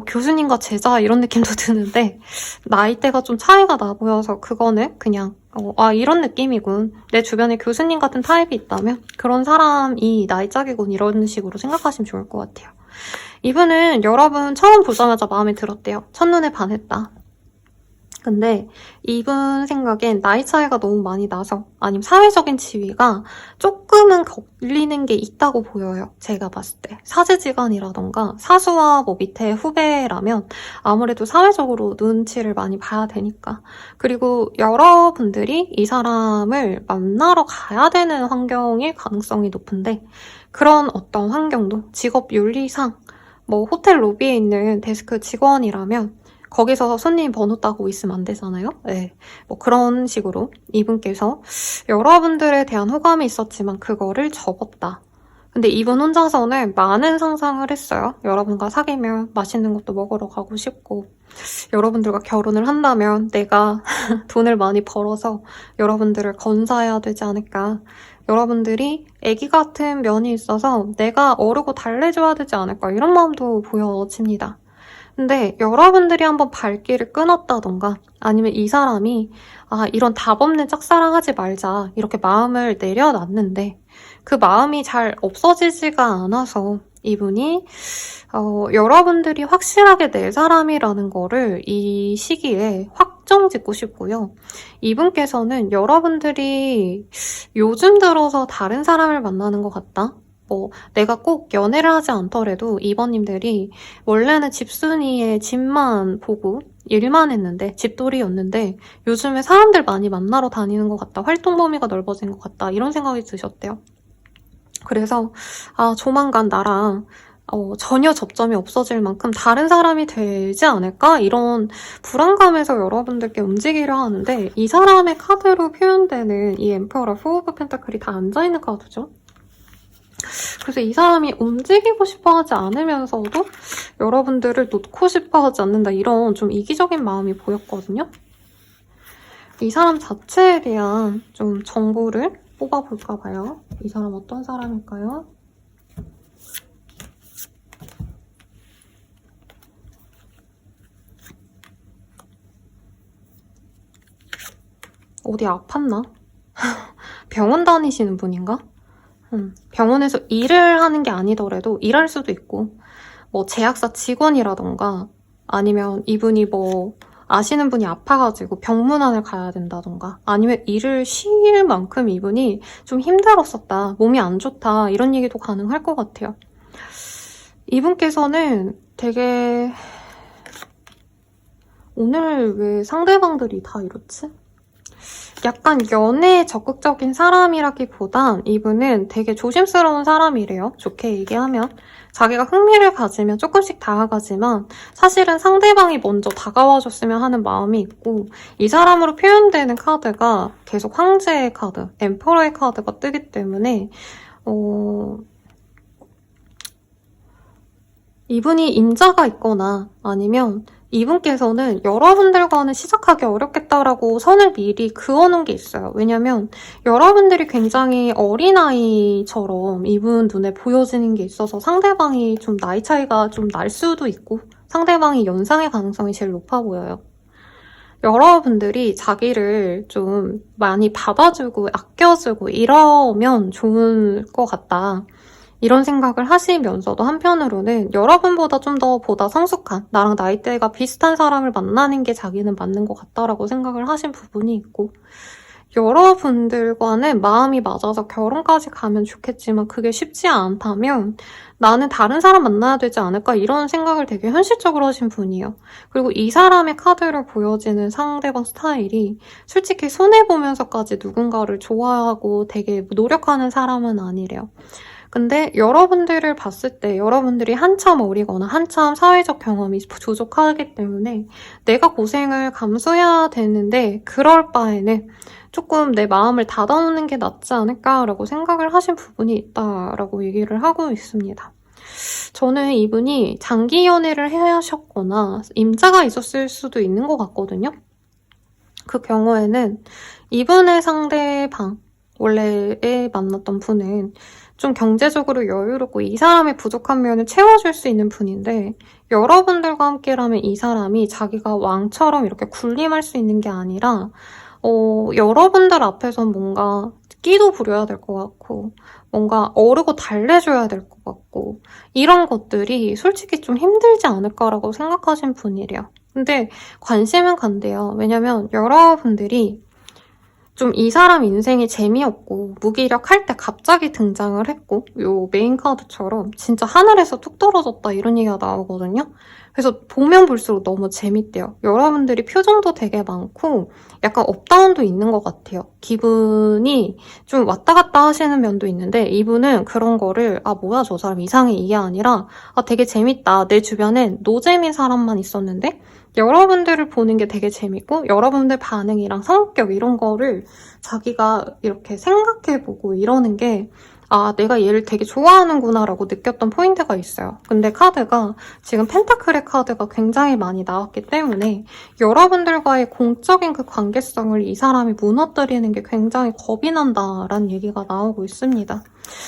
Speaker 1: 교수님과 제자 이런 느낌도 드는데 나이대가 좀 차이가 나 보여서 그거는 그냥 이런 느낌이군. 내 주변에 교수님 같은 타입이 있다면 그런 사람이 나이 짝이군 이런 식으로 생각하시면 좋을 것 같아요. 이분은 여러분 처음 보자마자 마음에 들었대요. 첫눈에 반했다. 근데 이분 생각엔 나이 차이가 너무 많이 나서 아니면 사회적인 지위가 조금은 걸리는 게 있다고 보여요. 제가 봤을 때. 사제지간이라던가 사수와 뭐 밑에 후배라면 아무래도 사회적으로 눈치를 많이 봐야 되니까. 그리고 여러분들이 이 사람을 만나러 가야 되는 환경일 가능성이 높은데 그런 어떤 환경도 직업 윤리상 뭐 호텔 로비에 있는 데스크 직원이라면 거기서 손님 번호 따고 있으면 안 되잖아요? 네. 뭐 그런 식으로 이분께서 여러분들에 대한 호감이 있었지만 그거를 접었다. 근데 이분 혼자서는 많은 상상을 했어요. 여러분과 사귀면 맛있는 것도 먹으러 가고 싶고 여러분들과 결혼을 한다면 내가 돈을 많이 벌어서 여러분들을 건사해야 되지 않을까. 여러분들이 애기 같은 면이 있어서 내가 어르고 달래줘야 되지 않을까. 이런 마음도 보여집니다. 근데 여러분들이 한번 발길을 끊었다던가 아니면 이 사람이 이런 답 없는 짝사랑하지 말자 이렇게 마음을 내려놨는데 그 마음이 잘 없어지지가 않아서 이분이 여러분들이 확실하게 내 사람이라는 거를 이 시기에 확정 짓고 싶고요. 이분께서는 여러분들이 요즘 들어서 다른 사람을 만나는 것 같다. 뭐 내가 꼭 연애를 하지 않더라도 이번님들이 원래는 집순이의 집만 보고 일만 했는데 집돌이였는데 요즘에 사람들 많이 만나러 다니는 것 같다. 활동 범위가 넓어진 것 같다. 이런 생각이 드셨대요. 그래서 조만간 나랑 전혀 접점이 없어질 만큼 다른 사람이 되지 않을까? 이런 불안감에서 여러분들께 움직이려 하는데 이 사람의 카드로 표현되는 이 엠퍼러, 4 오브 펜타클이 다 앉아있는 카드죠. 그래서 이 사람이 움직이고 싶어 하지 않으면서도 여러분들을 놓고 싶어 하지 않는다 이런 좀 이기적인 마음이 보였거든요. 이 사람 자체에 대한 좀 정보를 뽑아볼까 봐요. 이 사람 어떤 사람일까요? 어디 아팠나? 병원 다니시는 분인가? 병원에서 일을 하는 게 아니더라도 일할 수도 있고 뭐 제약사 직원이라던가 아니면 이분이 뭐 아시는 분이 아파가지고 병문안을 가야 된다던가 아니면 일을 쉴 만큼 이분이 좀 힘들었었다, 몸이 안 좋다 이런 얘기도 가능할 것 같아요. 이분께서는 되게 오늘 왜 상대방들이 다 이렇지? 약간 연애에 적극적인 사람이라기보단 이분은 되게 조심스러운 사람이래요. 좋게 얘기하면. 자기가 흥미를 가지면 조금씩 다가가지만 사실은 상대방이 먼저 다가와줬으면 하는 마음이 있고, 이 사람으로 표현되는 카드가 계속 황제의 카드, 엠퍼러의 카드가 뜨기 때문에 이분이 인자가 있거나 아니면 이분께서는 여러분들과는 시작하기 어렵겠다라고 선을 미리 그어놓은 게 있어요. 왜냐면 여러분들이 굉장히 어린아이처럼 이분 눈에 보여지는 게 있어서 상대방이 좀 나이 차이가 좀 날 수도 있고 상대방이 연상의 가능성이 제일 높아 보여요. 여러분들이 자기를 좀 많이 받아주고 아껴주고 이러면 좋을 것 같다. 이런 생각을 하시면서도 한편으로는 여러분보다 좀 더 보다 성숙한, 나랑 나이대가 비슷한 사람을 만나는 게 자기는 맞는 것 같다라고 생각을 하신 부분이 있고, 여러분들과는 마음이 맞아서 결혼까지 가면 좋겠지만 그게 쉽지 않다면 나는 다른 사람 만나야 되지 않을까 이런 생각을 되게 현실적으로 하신 분이에요. 그리고 이 사람의 카드를 보여지는 상대방 스타일이 솔직히 손해보면서까지 누군가를 좋아하고 되게 노력하는 사람은 아니래요. 근데 여러분들을 봤을 때 여러분들이 한참 어리거나 한참 사회적 경험이 부족하기 때문에 내가 고생을 감수해야 되는데 그럴 바에는 조금 내 마음을 닫아놓는 게 낫지 않을까라고 생각을 하신 부분이 있다라고 얘기를 하고 있습니다. 저는 이분이 장기 연애를 하셨거나 임자가 있었을 수도 있는 것 같거든요. 그 경우에는 이분의 상대방, 원래에 만났던 분은 좀 경제적으로 여유롭고 이 사람의 부족한 면을 채워줄 수 있는 분인데 여러분들과 함께라면 이 사람이 자기가 왕처럼 이렇게 군림할 수 있는 게 아니라 여러분들 앞에선 뭔가 끼도 부려야 될 것 같고 뭔가 어르고 달래줘야 될 것 같고 이런 것들이 솔직히 좀 힘들지 않을까라고 생각하신 분이래요. 근데 관심은 간대요. 왜냐면 여러분들이 좀 이 사람 인생이 재미없고 무기력할 때 갑자기 등장을 했고 요 메인 카드처럼 진짜 하늘에서 뚝 떨어졌다 이런 얘기가 나오거든요. 그래서 보면 볼수록 너무 재밌대요. 여러분들이 표정도 되게 많고 약간 업다운도 있는 것 같아요. 기분이 좀 왔다 갔다 하시는 면도 있는데 이분은 그런 거를 뭐야 저 사람 이상해 이게 아니라 되게 재밌다. 내 주변엔 노잼인 사람만 있었는데 여러분들을 보는 게 되게 재밌고 여러분들 반응이랑 성격 이런 거를 자기가 이렇게 생각해보고 이러는 게 내가 얘를 되게 좋아하는구나 라고 느꼈던 포인트가 있어요. 근데 카드가 지금 펜타클의 카드가 굉장히 많이 나왔기 때문에 여러분들과의 공적인 그 관계성을 이 사람이 무너뜨리는 게 굉장히 겁이 난다라는 얘기가 나오고 있습니다.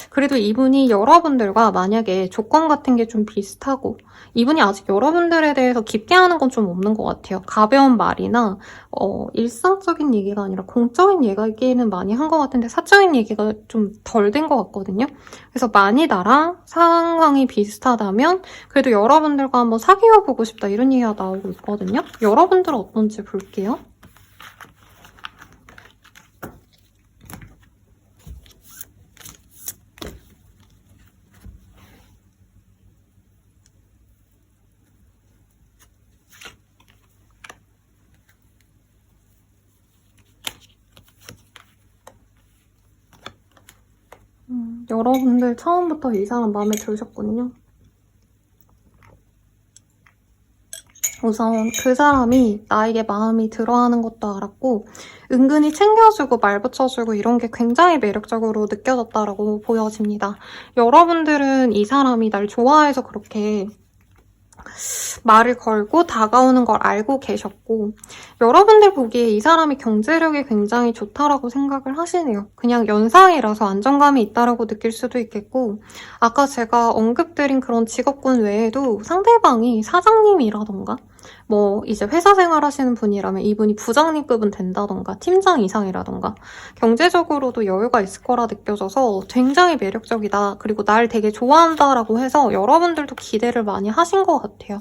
Speaker 1: 그래도 이분이 여러분들과 만약에 조건 같은 게 좀 비슷하고 이분이 아직 여러분들에 대해서 깊게 하는 건 좀 없는 것 같아요. 가벼운 말이나 일상적인 얘기가 아니라 공적인 얘기는 많이 한 것 같은데 사적인 얘기가 좀 덜 된 것 같거든요. 그래서 많이 나랑 상황이 비슷하다면 그래도 여러분들과 한번 사귀어보고 싶다 이런 얘기가 나오고 있거든요. 여러분들은 어떤지 볼게요. 여러분들 처음부터 이 사람 마음에 들으셨거든요. 우선 그 사람이 나에게 마음이 들어하는 것도 알았고 은근히 챙겨주고 말 붙여주고 이런 게 굉장히 매력적으로 느껴졌다라고 보여집니다. 여러분들은 이 사람이 날 좋아해서 그렇게 말을 걸고 다가오는 걸 알고 계셨고 여러분들 보기에 이 사람이 경제력이 굉장히 좋다라고 생각을 하시네요. 그냥 연상이라서 안정감이 있다라고 느낄 수도 있겠고 아까 제가 언급드린 그런 직업군 외에도 상대방이 사장님이라던가 뭐 이제 회사 생활 하시는 분이라면 이분이 부장님급은 된다던가 팀장 이상이라던가 경제적으로도 여유가 있을 거라 느껴져서 굉장히 매력적이다. 그리고 날 되게 좋아한다라고 해서 여러분들도 기대를 많이 하신 것 같아요.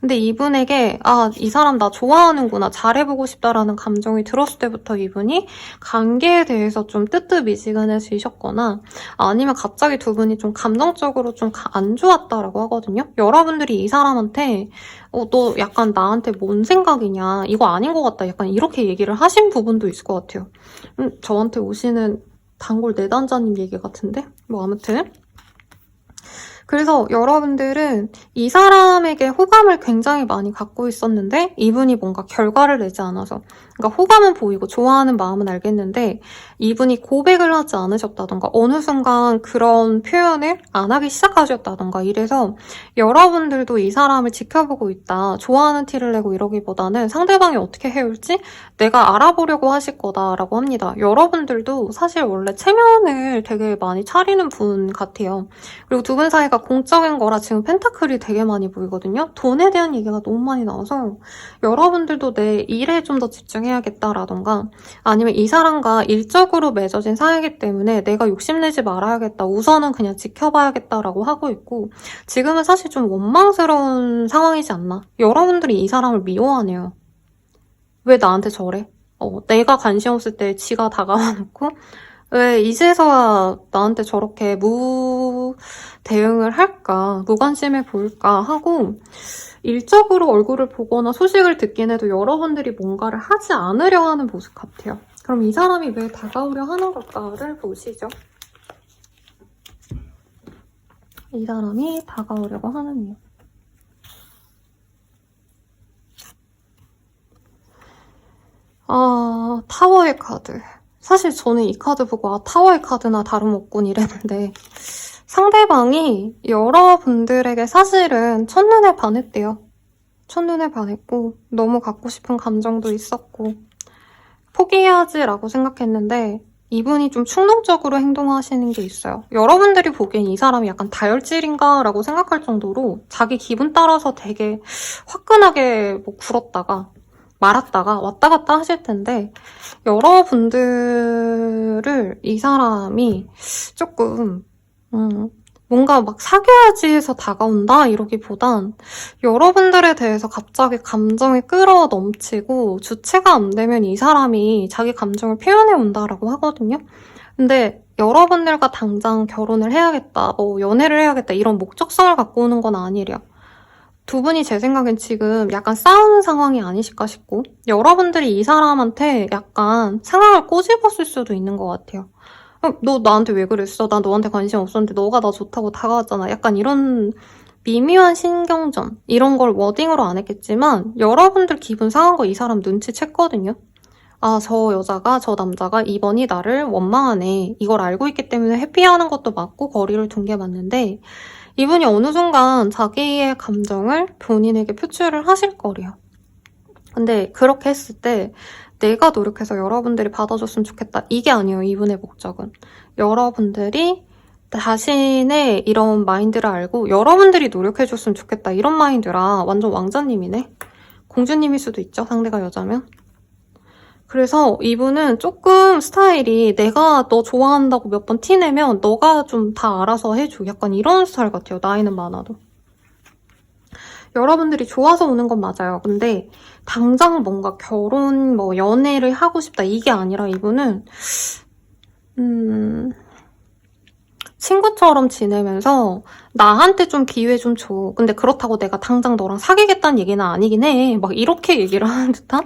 Speaker 1: 근데 이분에게 이 사람 나 좋아하는구나, 잘해보고 싶다라는 감정이 들었을 때부터 이분이 관계에 대해서 좀 뜨뜻미지근해지셨거나 아니면 갑자기 두 분이 좀 감정적으로 좀 안 좋았다라고 하거든요. 여러분들이 이 사람한테 너 약간 나한테 뭔 생각이냐, 이거 아닌 것 같다, 약간 이렇게 얘기를 하신 부분도 있을 것 같아요. 저한테 오시는 단골 내단자님 얘기 같은데? 뭐 아무튼 그래서 여러분들은 이 사람에게 호감을 굉장히 많이 갖고 있었는데 이분이 뭔가 결과를 내지 않아서, 그러니까 호감은 보이고 좋아하는 마음은 알겠는데 이분이 고백을 하지 않으셨다던가 어느 순간 그런 표현을 안 하기 시작하셨다던가 이래서 여러분들도 이 사람을 지켜보고 있다, 좋아하는 티를 내고 이러기보다는 상대방이 어떻게 해올지 내가 알아보려고 하실 거다라고 합니다. 여러분들도 사실 원래 체면을 되게 많이 차리는 분 같아요. 그리고 두 분 사이가 공적인 거라 지금 펜타클이 되게 많이 보이거든요. 돈에 대한 얘기가 너무 많이 나와서 여러분들도 내 일에 좀 더 집중해야겠다라던가 아니면 이 사람과 일적으로 맺어진 사이이기 때문에 내가 욕심내지 말아야겠다, 우선은 그냥 지켜봐야겠다라고 하고 있고, 지금은 사실 좀 원망스러운 상황이지 않나. 여러분들이 이 사람을 미워하네요. 왜 나한테 저래? 내가 관심 없을 때 지가 다가와놓고 왜 이제서야 나한테 저렇게 대응을 할까, 무관심해 보일까 하고 일적으로 얼굴을 보거나 소식을 듣긴 해도 여러분들이 뭔가를 하지 않으려 하는 모습 같아요. 그럼 이 사람이 왜 다가오려 하는 걸까를 보시죠. 이 사람이 다가오려고 하는 이유. 타워의 카드. 사실 저는 이 카드 보고 타워의 카드나 다름없군 이랬는데 상대방이 여러분들에게 사실은 첫눈에 반했대요. 첫눈에 반했고 너무 갖고 싶은 감정도 있었고 포기해야지라고 생각했는데 이분이 좀 충동적으로 행동하시는 게 있어요. 여러분들이 보기엔 이 사람이 약간 다혈질인가 라고 생각할 정도로 자기 기분 따라서 되게 화끈하게 뭐 굴었다가 말았다가 왔다 갔다 하실 텐데 여러분들을 이 사람이 조금 뭔가 막 사귀어야지 해서 다가온다 이러기보단 여러분들에 대해서 갑자기 감정이 끌어 넘치고 주체가 안 되면 이 사람이 자기 감정을 표현해 온다라고 하거든요. 근데 여러분들과 당장 결혼을 해야겠다, 뭐 연애를 해야겠다 이런 목적성을 갖고 오는 건 아니래요. 두 분이 제 생각엔 지금 약간 싸우는 상황이 아니실까 싶고 여러분들이 이 사람한테 약간 상황을 꼬집었을 수도 있는 것 같아요. 너 나한테 왜 그랬어? 난 너한테 관심 없었는데 너가 나 좋다고 다가왔잖아. 약간 이런 미묘한 신경전, 이런 걸 워딩으로 안 했겠지만 여러분들 기분 상한 거 이 사람 눈치챘거든요. 저 여자가, 저 남자가 이번이 나를 원망하네, 이걸 알고 있기 때문에 회피하는 것도 맞고 거리를 둔 게 맞는데 이분이 어느 순간 자기의 감정을 본인에게 표출을 하실 거래요. 근데 그렇게 했을 때 내가 노력해서 여러분들이 받아줬으면 좋겠다, 이게 아니에요. 이분의 목적은 여러분들이 자신의 이런 마인드를 알고 여러분들이 노력해줬으면 좋겠다, 이런 마인드라 완전 왕자님이네. 공주님일 수도 있죠, 상대가 여자면. 그래서 이분은 조금 스타일이 내가 너 좋아한다고 몇 번 티내면 너가 좀 다 알아서 해줘, 약간 이런 스타일 같아요. 나이는 많아도. 여러분들이 좋아서 오는 건 맞아요. 근데 당장 뭔가 결혼, 뭐 연애를 하고 싶다, 이게 아니라 이분은 친구처럼 지내면서 나한테 좀 기회 좀 줘. 근데 그렇다고 내가 당장 너랑 사귀겠다는 얘기는 아니긴 해. 막 이렇게 얘기를 하는 듯한?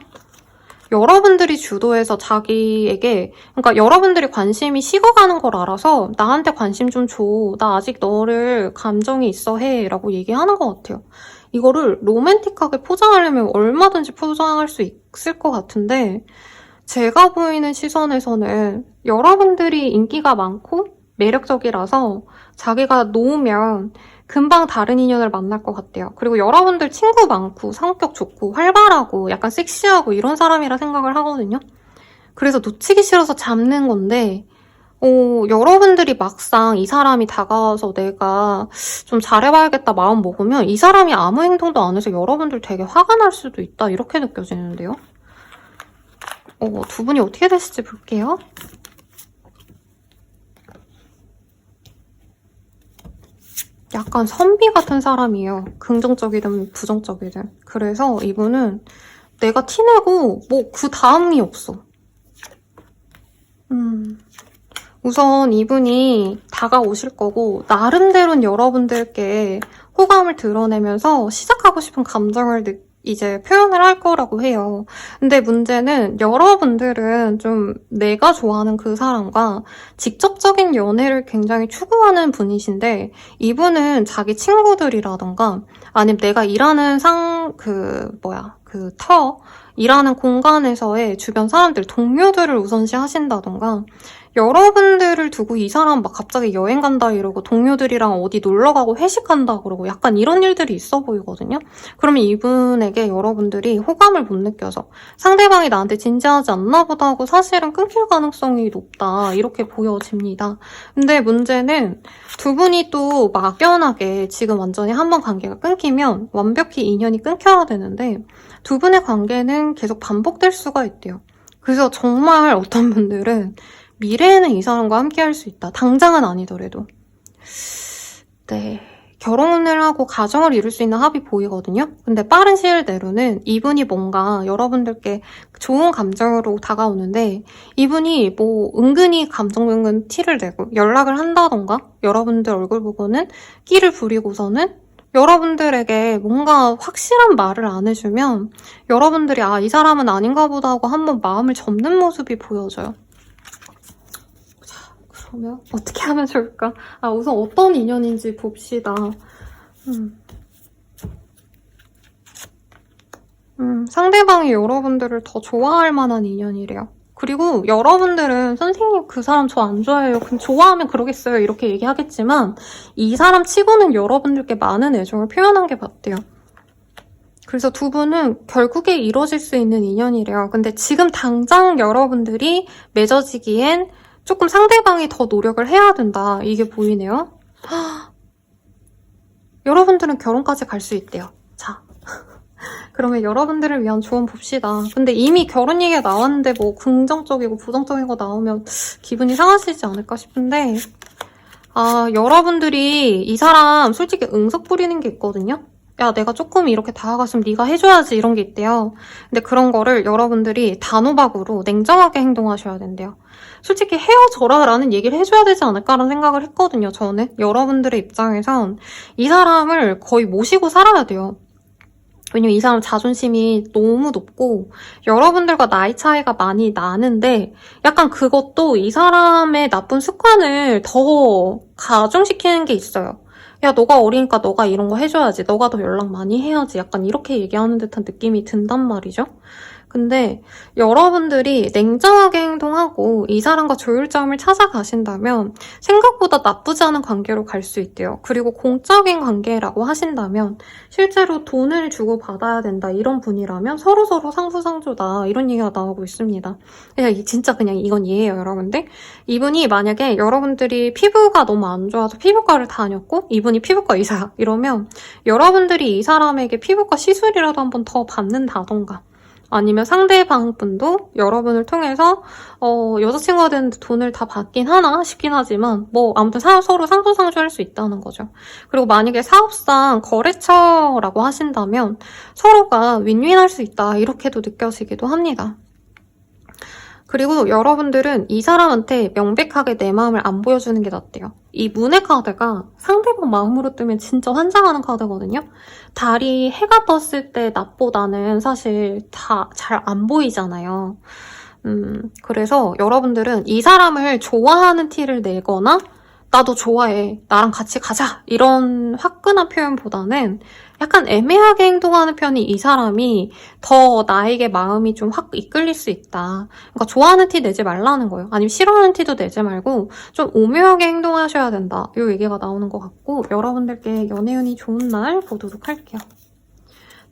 Speaker 1: 여러분들이 주도해서 자기에게, 그러니까 여러분들이 관심이 식어가는 걸 알아서 나한테 관심 좀 줘, 나 아직 너를 감정이 있어 해 라고 얘기하는 것 같아요. 이거를 로맨틱하게 포장하려면 얼마든지 포장할 수 있을 것 같은데 제가 보이는 시선에서는 여러분들이 인기가 많고 매력적이라서 자기가 놓으면 금방 다른 인연을 만날 것 같아요. 그리고 여러분들 친구 많고 성격 좋고 활발하고 약간 섹시하고 이런 사람이라 생각을 하거든요. 그래서 놓치기 싫어서 잡는 건데 여러분들이 막상 이 사람이 다가와서 내가 좀 잘해봐야겠다 마음 먹으면 이 사람이 아무 행동도 안 해서 여러분들 되게 화가 날 수도 있다. 이렇게 느껴지는데요. 두 분이 어떻게 되실지 볼게요. 약간 선비 같은 사람이에요. 긍정적이든 부정적이든. 그래서 이분은 내가 티내고 뭐 그 다음이 없어. 우선 이분이 다가오실 거고 나름대로는 여러분들께 호감을 드러내면서 시작하고 싶은 감정을 이제 표현을 할 거라고 해요. 근데 문제는 여러분들은 좀 내가 좋아하는 그 사람과 직접적인 연애를 굉장히 추구하는 분이신데 이분은 자기 친구들이라던가 아니면 내가 일하는 일하는 공간에서의 주변 사람들, 동료들을 우선시 하신다던가 여러분들을 두고 이 사람 막 갑자기 여행 간다 이러고 동료들이랑 어디 놀러 가고 회식한다 그러고 약간 이런 일들이 있어 보이거든요. 그러면 이분에게 여러분들이 호감을 못 느껴서 상대방이 나한테 진지하지 않나 보다 하고 사실은 끊길 가능성이 높다 이렇게 보여집니다. 근데 문제는 두 분이 또 막연하게 지금 완전히 한번 관계가 끊기면 완벽히 인연이 끊겨야 되는데 두 분의 관계는 계속 반복될 수가 있대요. 그래서 정말 어떤 분들은 미래에는 이 사람과 함께 할 수 있다. 당장은 아니더라도. 네. 결혼을 하고 가정을 이룰 수 있는 합이 보이거든요. 근데 빠른 시일 내로는 이분이 뭔가 여러분들께 좋은 감정으로 다가오는데 이분이 뭐 은근히 감정 티를 내고 연락을 한다던가 여러분들 얼굴 보고는 끼를 부리고서는 여러분들에게 뭔가 확실한 말을 안 해주면 여러분들이 이 사람은 아닌가 보다 하고 한번 마음을 접는 모습이 보여져요. 그러면 어떻게 하면 좋을까? 우선 어떤 인연인지 봅시다. 상대방이 여러분들을 더 좋아할 만한 인연이래요. 그리고 여러분들은 선생님 그 사람 저 안 좋아해요. 그럼 좋아하면 그러겠어요. 이렇게 얘기하겠지만 이 사람 치고는 여러분들께 많은 애정을 표현한 게 맞대요. 그래서 두 분은 결국에 이루어질 수 있는 인연이래요. 근데 지금 당장 여러분들이 맺어지기엔 조금 상대방이 더 노력을 해야 된다. 이게 보이네요. 여러분들은 결혼까지 갈 수 있대요. 자, 그러면 여러분들을 위한 조언 봅시다. 근데 이미 결혼 얘기가 나왔는데 뭐 긍정적이고 부정적인 거 나오면 기분이 상하시지 않을까 싶은데 여러분들이 이 사람 솔직히 응석 부리는 게 있거든요. 야, 내가 조금 이렇게 다가갔으면 네가 해줘야지 이런 게 있대요. 근데 그런 거를 여러분들이 단호박으로 냉정하게 행동하셔야 된대요. 솔직히 헤어져라 라는 얘기를 해줘야 되지 않을까라는 생각을 했거든요, 저는. 여러분들의 입장에선 이 사람을 거의 모시고 살아야 돼요. 왜냐면 이 사람 자존심이 너무 높고 여러분들과 나이 차이가 많이 나는데 약간 그것도 이 사람의 나쁜 습관을 더 가중시키는 게 있어요. 야, 너가 어리니까 너가 이런 거 해줘야지. 너가 더 연락 많이 해야지. 약간 이렇게 얘기하는 듯한 느낌이 든단 말이죠. 근데 여러분들이 냉정하게 행동하고 이 사람과 조율점을 찾아가신다면 생각보다 나쁘지 않은 관계로 갈 수 있대요. 그리고 공적인 관계라고 하신다면 실제로 돈을 주고 받아야 된다 이런 분이라면 서로서로 상부상조다 이런 얘기가 나오고 있습니다. 진짜 그냥 이건 예예요, 여러분들. 이분이 만약에 여러분들이 피부가 너무 안 좋아서 피부과를 다녔고 이분이 피부과 의사야 이러면 여러분들이 이 사람에게 피부과 시술이라도 한번 더 받는다던가 아니면 상대방분도 여러분을 통해서 여자친구가 되는데 돈을 다 받긴 하나 싶긴 하지만 뭐 아무튼 서로 상부상조할 수 있다는 거죠. 그리고 만약에 사업상 거래처라고 하신다면 서로가 윈윈할 수 있다 이렇게도 느껴지기도 합니다. 그리고 여러분들은 이 사람한테 명백하게 내 마음을 안 보여주는 게 낫대요. 이 문의 카드가 상대방 마음으로 뜨면 진짜 환장하는 카드거든요. 달이 해가 떴을 때 낮보다는 사실 다 잘 안 보이잖아요. 그래서 여러분들은 이 사람을 좋아하는 티를 내거나 나도 좋아해, 나랑 같이 가자 이런 화끈한 표현보다는 약간 애매하게 행동하는 편이 이 사람이 더 나에게 마음이 좀 확 이끌릴 수 있다. 그러니까 좋아하는 티 내지 말라는 거예요. 아니면 싫어하는 티도 내지 말고 좀 오묘하게 행동하셔야 된다. 이 얘기가 나오는 것 같고 여러분들께 연애운이 좋은 날 보도록 할게요.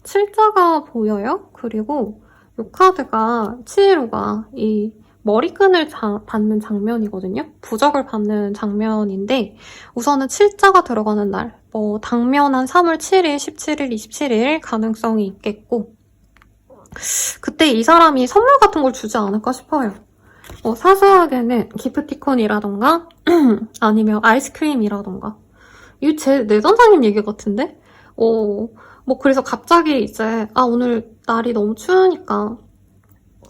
Speaker 1: 7자가 보여요. 그리고 이 카드가 715가 이 머리끈을 받는 장면이거든요. 부적을 받는 장면인데 우선은 7자가 들어가는 날, 뭐 당면한 3월 7일, 17일, 27일 가능성이 있겠고 그때 이 사람이 선물 같은 걸 주지 않을까 싶어요. 사소하게는 기프티콘이라던가 아니면 아이스크림이라던가 이거 제 내선장님 얘기 같은데? 뭐 그래서 갑자기 이제 오늘 날이 너무 추우니까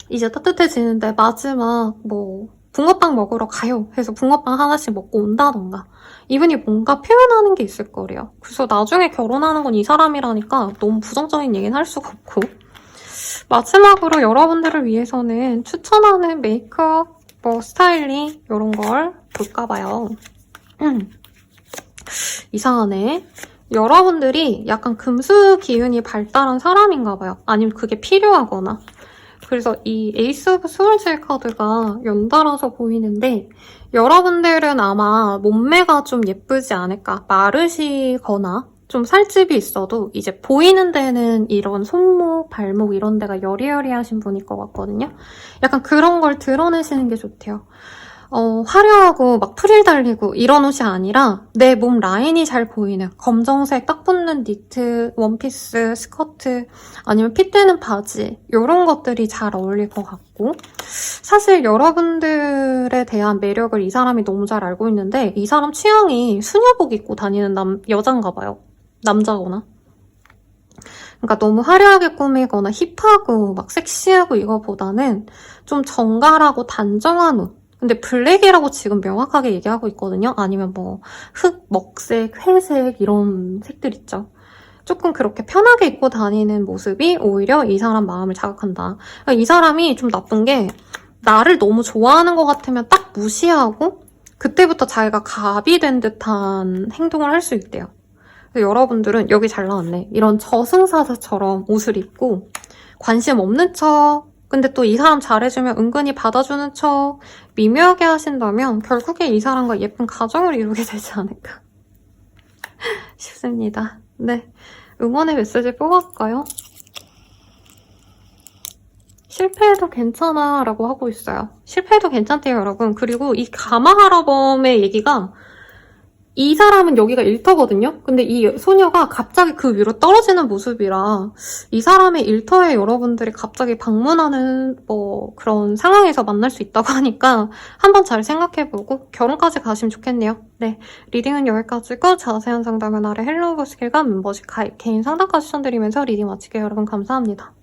Speaker 1: 이제 따뜻해지는데 마지막 뭐 붕어빵 먹으러 가요 해서 붕어빵 하나씩 먹고 온다던가 이분이 뭔가 표현하는 게 있을 거래요. 그래서 나중에 결혼하는 건 이 사람이라니까 너무 부정적인 얘기는 할 수가 없고 마지막으로 여러분들을 위해서는 추천하는 메이크업, 뭐 스타일링 이런 걸 볼까 봐요. 이상하네. 여러분들이 약간 금수 기운이 발달한 사람인가 봐요. 아니면 그게 필요하거나. 그래서 이 에이스 오브 스월즈의 카드가 연달아서 보이는데 여러분들은 아마 몸매가 좀 예쁘지 않을까. 마르시거나 좀 살집이 있어도 이제 보이는 데는 이런 손목, 발목 이런 데가 여리여리하신 분일 것 같거든요. 약간 그런 걸 드러내시는 게 좋대요. 화려하고 막 프릴 달리고 이런 옷이 아니라 내 몸 라인이 잘 보이는 검정색 딱 붙는 니트, 원피스, 스커트 아니면 핏되는 바지 이런 것들이 잘 어울릴 것 같고 사실 여러분들에 대한 매력을 이 사람이 너무 잘 알고 있는데 이 사람 취향이 수녀복 입고 다니는 여잔가 봐요. 남자거나. 그러니까 너무 화려하게 꾸미거나 힙하고 막 섹시하고 이거보다는 좀 정갈하고 단정한 옷. 근데 블랙이라고 지금 명확하게 얘기하고 있거든요. 아니면 뭐 흑, 먹색, 회색 이런 색들 있죠. 조금 그렇게 편하게 입고 다니는 모습이 오히려 이 사람 마음을 자극한다. 그러니까 이 사람이 좀 나쁜 게 나를 너무 좋아하는 것 같으면 딱 무시하고 그때부터 자기가 갑이 된 듯한 행동을 할 수 있대요. 여러분들은 여기 잘 나왔네. 이런 저승사자처럼 옷을 입고 관심 없는 척 근데 또 이 사람 잘해주면 은근히 받아주는 척 미묘하게 하신다면 결국에 이 사람과 예쁜 가정을 이루게 되지 않을까 싶습니다. 네, 응원의 메시지 뽑아볼까요? 실패해도 괜찮아 라고 하고 있어요. 실패해도 괜찮대요, 여러분. 그리고 이 가마하라범의 얘기가 이 사람은 여기가 일터거든요? 근데 이 소녀가 갑자기 그 위로 떨어지는 모습이라 이 사람의 일터에 여러분들이 갑자기 방문하는 뭐 그런 상황에서 만날 수 있다고 하니까 한번 잘 생각해보고 결혼까지 가시면 좋겠네요. 네, 리딩은 여기까지고 자세한 상담은 아래 헬로우 버스킬과 멤버십 가입, 개인 상담까지 추천드리면서 리딩 마칠게요. 여러분 감사합니다.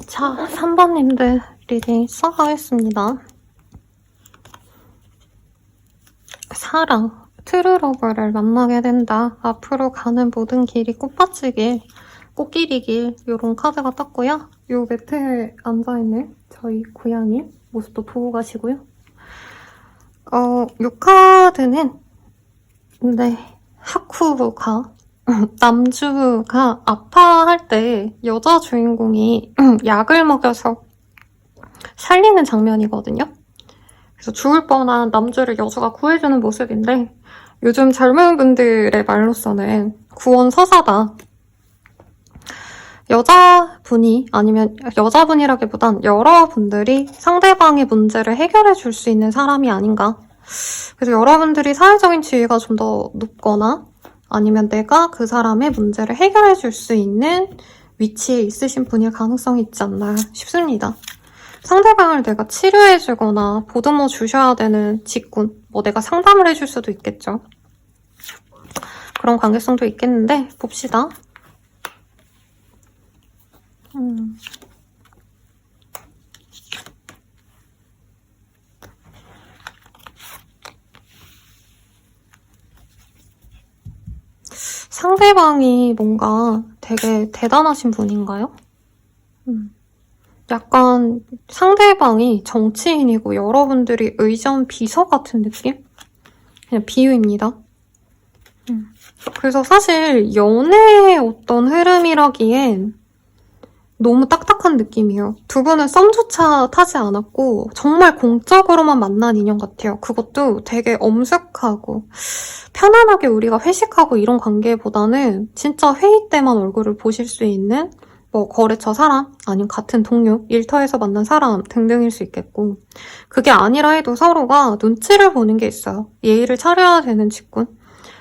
Speaker 1: 자, 3번님들 리딩 시작하겠습니다. 사랑, 트루러브를 만나게 된다. 앞으로 가는 모든 길이 꽃밭이길, 꽃길이길 요런 카드가 떴고요. 요 매트에 앉아있는 저희 고양이 모습도 보고 가시고요. 요 카드는 하쿠가 남주가 아파할 때 여자 주인공이 약을 먹여서 살리는 장면이거든요. 그래서 죽을 뻔한 남주를 여주가 구해주는 모습인데 요즘 젊은 분들의 말로서는 구원서사다. 여자분이 아니면 여자분이라기보단 여러분들이 상대방의 문제를 해결해 줄 수 있는 사람이 아닌가. 그래서 여러분들이 사회적인 지위가 좀 더 높거나 아니면 내가 그 사람의 문제를 해결해 줄 수 있는 위치에 있으신 분일 가능성이 있지 않나 싶습니다. 상대방을 내가 치료해주거나 보듬어 주셔야 되는 직군, 뭐 내가 상담을 해줄 수도 있겠죠. 그런 관계성도 있겠는데 봅시다. 상대방이 뭔가 되게 대단하신 분인가요? 약간 상대방이 정치인이고 여러분들이 의전 비서 같은 느낌? 그냥 비유입니다. 그래서 사실 연애의 어떤 흐름이라기엔 너무 딱딱한 느낌이에요. 두 분은 썸조차 타지 않았고 정말 공적으로만 만난 인연 같아요. 그것도 되게 엄숙하고 편안하게 우리가 회식하고 이런 관계보다는 진짜 회의 때만 얼굴을 보실 수 있는 뭐 거래처 사람, 아니면 같은 동료, 일터에서 만난 사람 등등일 수 있겠고 그게 아니라 해도 서로가 눈치를 보는 게 있어요. 예의를 차려야 되는 직군,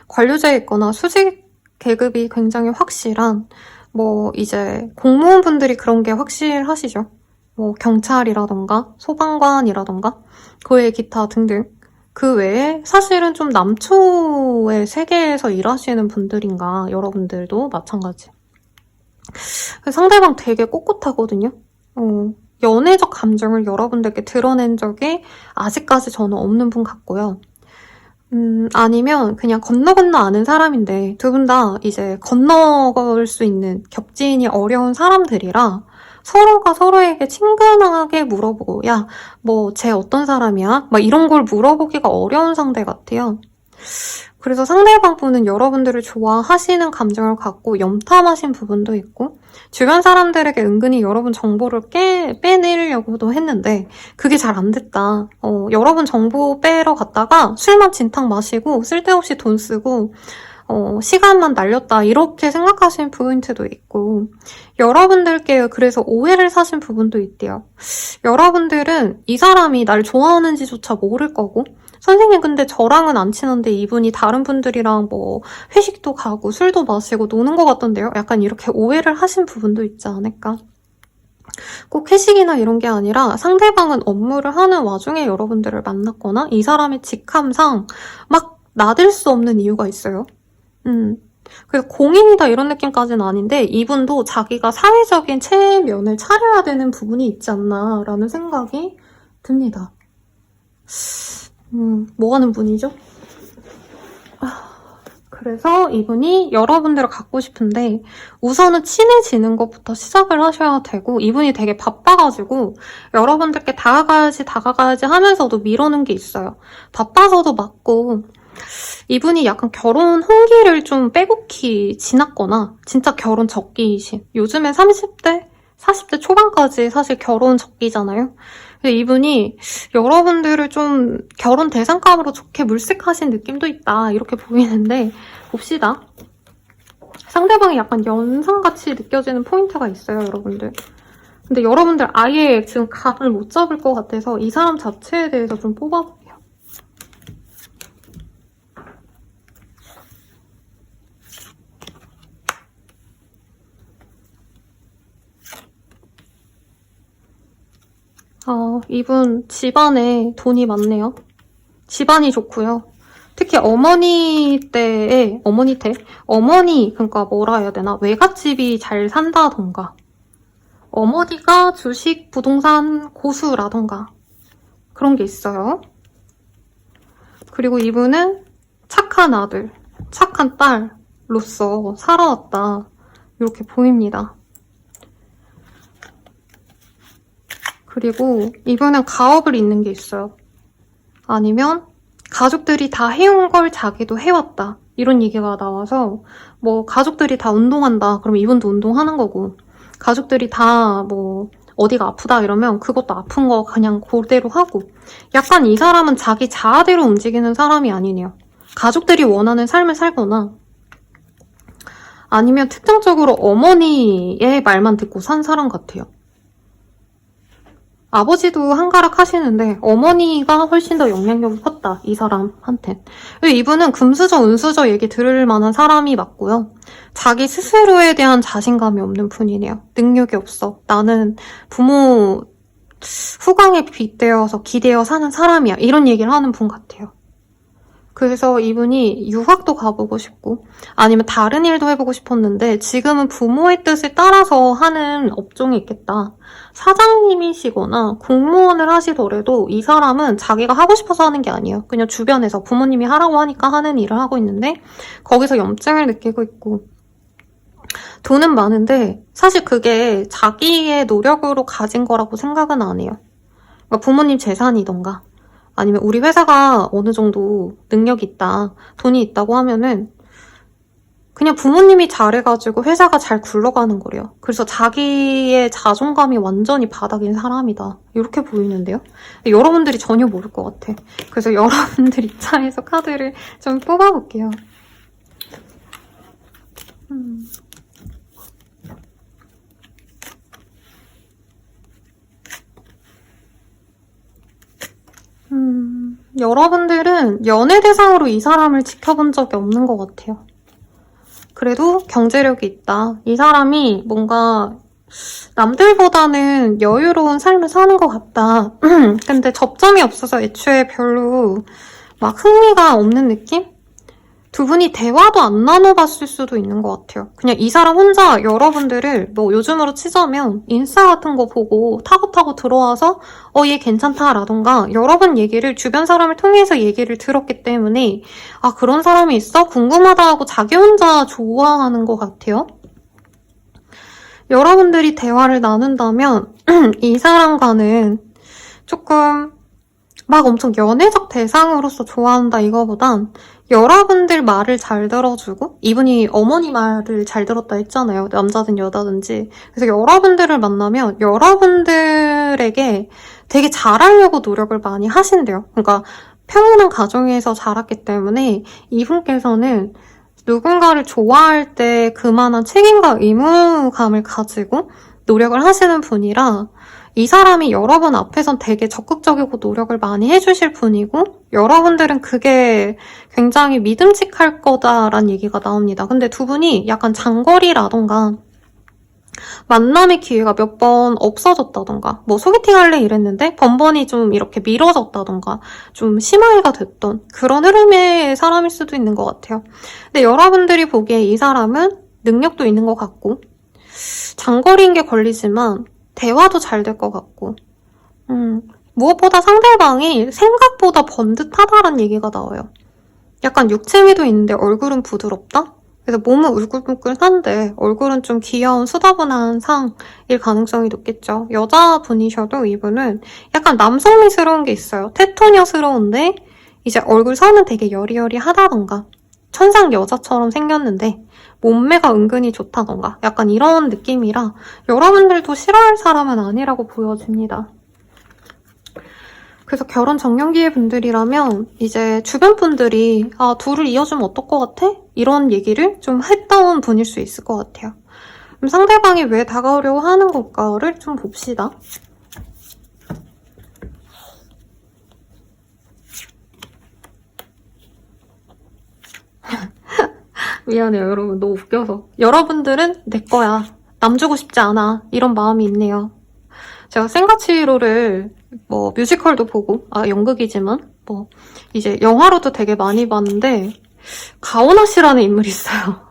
Speaker 1: 관료제에 있거나 수직 계급이 굉장히 확실한 뭐 이제 공무원분들이 그런 게 확실하시죠. 뭐 경찰이라던가 소방관이라던가 그 외에 기타 등등. 그 외에 사실은 좀 남초의 세계에서 일하시는 분들인가, 여러분들도 마찬가지. 상대방 되게 꼿꼿하거든요. 연애적 감정을 여러분들께 드러낸 적이 아직까지 저는 없는 분 같고요. 아니면 그냥 건너 아는 사람인데 두 분 다 이제 건너갈 수 있는 겹지인이 어려운 사람들이라 서로가 서로에게 친근하게 물어보고 야, 뭐 쟤 어떤 사람이야? 막 이런 걸 물어보기가 어려운 상대 같아요. 그래서 상대방 분은 여러분들을 좋아하시는 감정을 갖고 염탐하신 부분도 있고 주변 사람들에게 은근히 여러분 정보를 빼내려고도 했는데 그게 잘 안 됐다. 여러분 정보 빼러 갔다가 술만 진탕 마시고 쓸데없이 돈 쓰고 시간만 날렸다 이렇게 생각하시는 포인트도 있고 여러분들께 그래서 오해를 사신 부분도 있대요. 여러분들은 이 사람이 날 좋아하는지조차 모를 거고 선생님 근데 저랑은 안 친한데 이분이 다른 분들이랑 뭐 회식도 가고 술도 마시고 노는 것 같던데요? 약간 이렇게 오해를 하신 부분도 있지 않을까? 꼭 회식이나 이런 게 아니라 상대방은 업무를 하는 와중에 여러분들을 만났거나 이 사람의 직함상 막 나댈 수 없는 이유가 있어요. 그래서 공인이다 이런 느낌까지는 아닌데 이분도 자기가 사회적인 체면을 차려야 되는 부분이 있지 않나라는 생각이 듭니다. 뭐 하는 분이죠? 그래서 이분이 여러분들을 갖고 싶은데 우선은 친해지는 것부터 시작을 하셔야 되고 이분이 되게 바빠가지고 여러분들께 다가가야지 하면서도 미루는 게 있어요. 바빠서도 맞고 이분이 약간 결혼 홍기를 좀 빼곡히 지났거나 진짜 결혼 적기이신 요즘엔 30대, 40대 초반까지 사실 결혼 적기잖아요. 이분이 여러분들을 좀 결혼 대상감으로 좋게 물색하신 느낌도 있다 이렇게 보이는데 봅시다. 상대방이 약간 연상같이 느껴지는 포인트가 있어요, 여러분들. 근데 여러분들 아예 지금 감을 못 잡을 것 같아서 이 사람 자체에 대해서 좀 뽑아볼게요. 이분 집안에 돈이 많네요. 집안이 좋고요. 특히 어머니 그러니까 뭐라 해야 되나? 외갓집이 잘 산다던가 어머니가 주식, 부동산 고수라던가 그런 게 있어요. 그리고 이분은 착한 아들, 착한 딸로서 살아왔다. 이렇게 보입니다. 그리고 이분은 가업을 잇는 게 있어요. 아니면 가족들이 다 해온 걸 자기도 해왔다. 이런 얘기가 나와서 뭐 가족들이 다 운동한다. 그럼 이분도 운동하는 거고 가족들이 다 뭐 어디가 아프다 이러면 그것도 아픈 거 그냥 그대로 하고 약간 이 사람은 자기 자아대로 움직이는 사람이 아니네요. 가족들이 원하는 삶을 살거나 아니면 특정적으로 어머니의 말만 듣고 산 사람 같아요. 아버지도 한가락 하시는데 어머니가 훨씬 더 영향력이 컸다. 이 사람한텐. 이분은 금수저, 은수저 얘기 들을 만한 사람이 맞고요. 자기 스스로에 대한 자신감이 없는 분이네요. 능력이 없어. 나는 부모 후광에 빗대어서 기대어 사는 사람이야. 이런 얘기를 하는 분 같아요. 그래서 이분이 유학도 가보고 싶고 아니면 다른 일도 해보고 싶었는데 지금은 부모의 뜻을 따라서 하는 업종이 있겠다. 사장님이시거나 공무원을 하시더라도 이 사람은 자기가 하고 싶어서 하는 게 아니에요. 그냥 주변에서 부모님이 하라고 하니까 하는 일을 하고 있는데 거기서 염증을 느끼고 있고 돈은 많은데 사실 그게 자기의 노력으로 가진 거라고 생각은 안 해요. 그러니까 부모님 재산이던가 아니면 우리 회사가 어느 정도 능력이 있다, 돈이 있다고 하면은 그냥 부모님이 잘해가지고 회사가 잘 굴러가는 거래요. 그래서 자기의 자존감이 완전히 바닥인 사람이다. 이렇게 보이는데요. 여러분들이 전혀 모를 것 같아. 그래서 여러분들 입장에서 카드를 좀 뽑아볼게요. 여러분들은 연애 대상으로 이 사람을 지켜본 적이 없는 것 같아요. 그래도 경제력이 있다. 이 사람이 뭔가 남들보다는 여유로운 삶을 사는 것 같다. 근데 접점이 없어서 애초에 별로 막 흥미가 없는 느낌? 두 분이 대화도 안 나눠봤을 수도 있는 것 같아요. 그냥 이 사람 혼자 여러분들을 뭐 요즘으로 치자면 인스타 같은 거 보고 타고 들어와서 얘 괜찮다라던가 여러분 얘기를 주변 사람을 통해서 얘기를 들었기 때문에 아 그런 사람이 있어? 궁금하다 하고 자기 혼자 좋아하는 것 같아요. 여러분들이 대화를 나눈다면 이 사람과는 조금 막 엄청 연애적 대상으로서 좋아한다 이거보단 여러분들 말을 잘 들어주고 이분이 어머니 말을 잘 들었다 했잖아요. 남자든 여자든지. 그래서 여러분들을 만나면 여러분들에게 되게 잘하려고 노력을 많이 하신대요. 그러니까 평온한 가정에서 자랐기 때문에 이분께서는 누군가를 좋아할 때 그만한 책임과 의무감을 가지고 노력을 하시는 분이라 이 사람이 여러분 앞에선 되게 적극적이고 노력을 많이 해주실 분이고 여러분들은 그게 굉장히 믿음직할 거다라는 얘기가 나옵니다. 근데 두 분이 약간 장거리라던가 만남의 기회가 몇 번 없어졌다던가 뭐 소개팅 할래 이랬는데 번번이 좀 이렇게 미뤄졌다던가 좀 심화해가 됐던 그런 흐름의 사람일 수도 있는 것 같아요. 근데 여러분들이 보기에 이 사람은 능력도 있는 것 같고 장거리인 게 걸리지만 대화도 잘 될 것 같고 무엇보다 상대방이 생각보다 번듯하다는 얘기가 나와요. 약간 육체미도 있는데 얼굴은 부드럽다? 그래서 몸은 울긋불긋한데 얼굴은 좀 귀여운 수다분한 상일 가능성이 높겠죠. 여자분이셔도 이분은 약간 남성미스러운 게 있어요. 테토녀스러운데 이제 얼굴 선은 되게 여리여리하다던가 천상 여자처럼 생겼는데 몸매가 은근히 좋다던가 약간 이런 느낌이라 여러분들도 싫어할 사람은 아니라고 보여집니다. 그래서 결혼 정년기의 분들이라면 이제 주변 분들이 아 둘을 이어주면 어떨 것 같아? 이런 얘기를 좀 했던 분일 수 있을 것 같아요. 그럼 상대방이 왜 다가오려고 하는 걸까를 좀 봅시다. 미안해요 여러분 너무 웃겨서. 여러분들은 내 거야. 남 주고 싶지 않아. 이런 마음이 있네요. 제가 센가치로를 뭐 뮤지컬도 보고 연극이지만 뭐 이제 영화로도 되게 많이 봤는데 가오나 씨라는 인물이 있어요.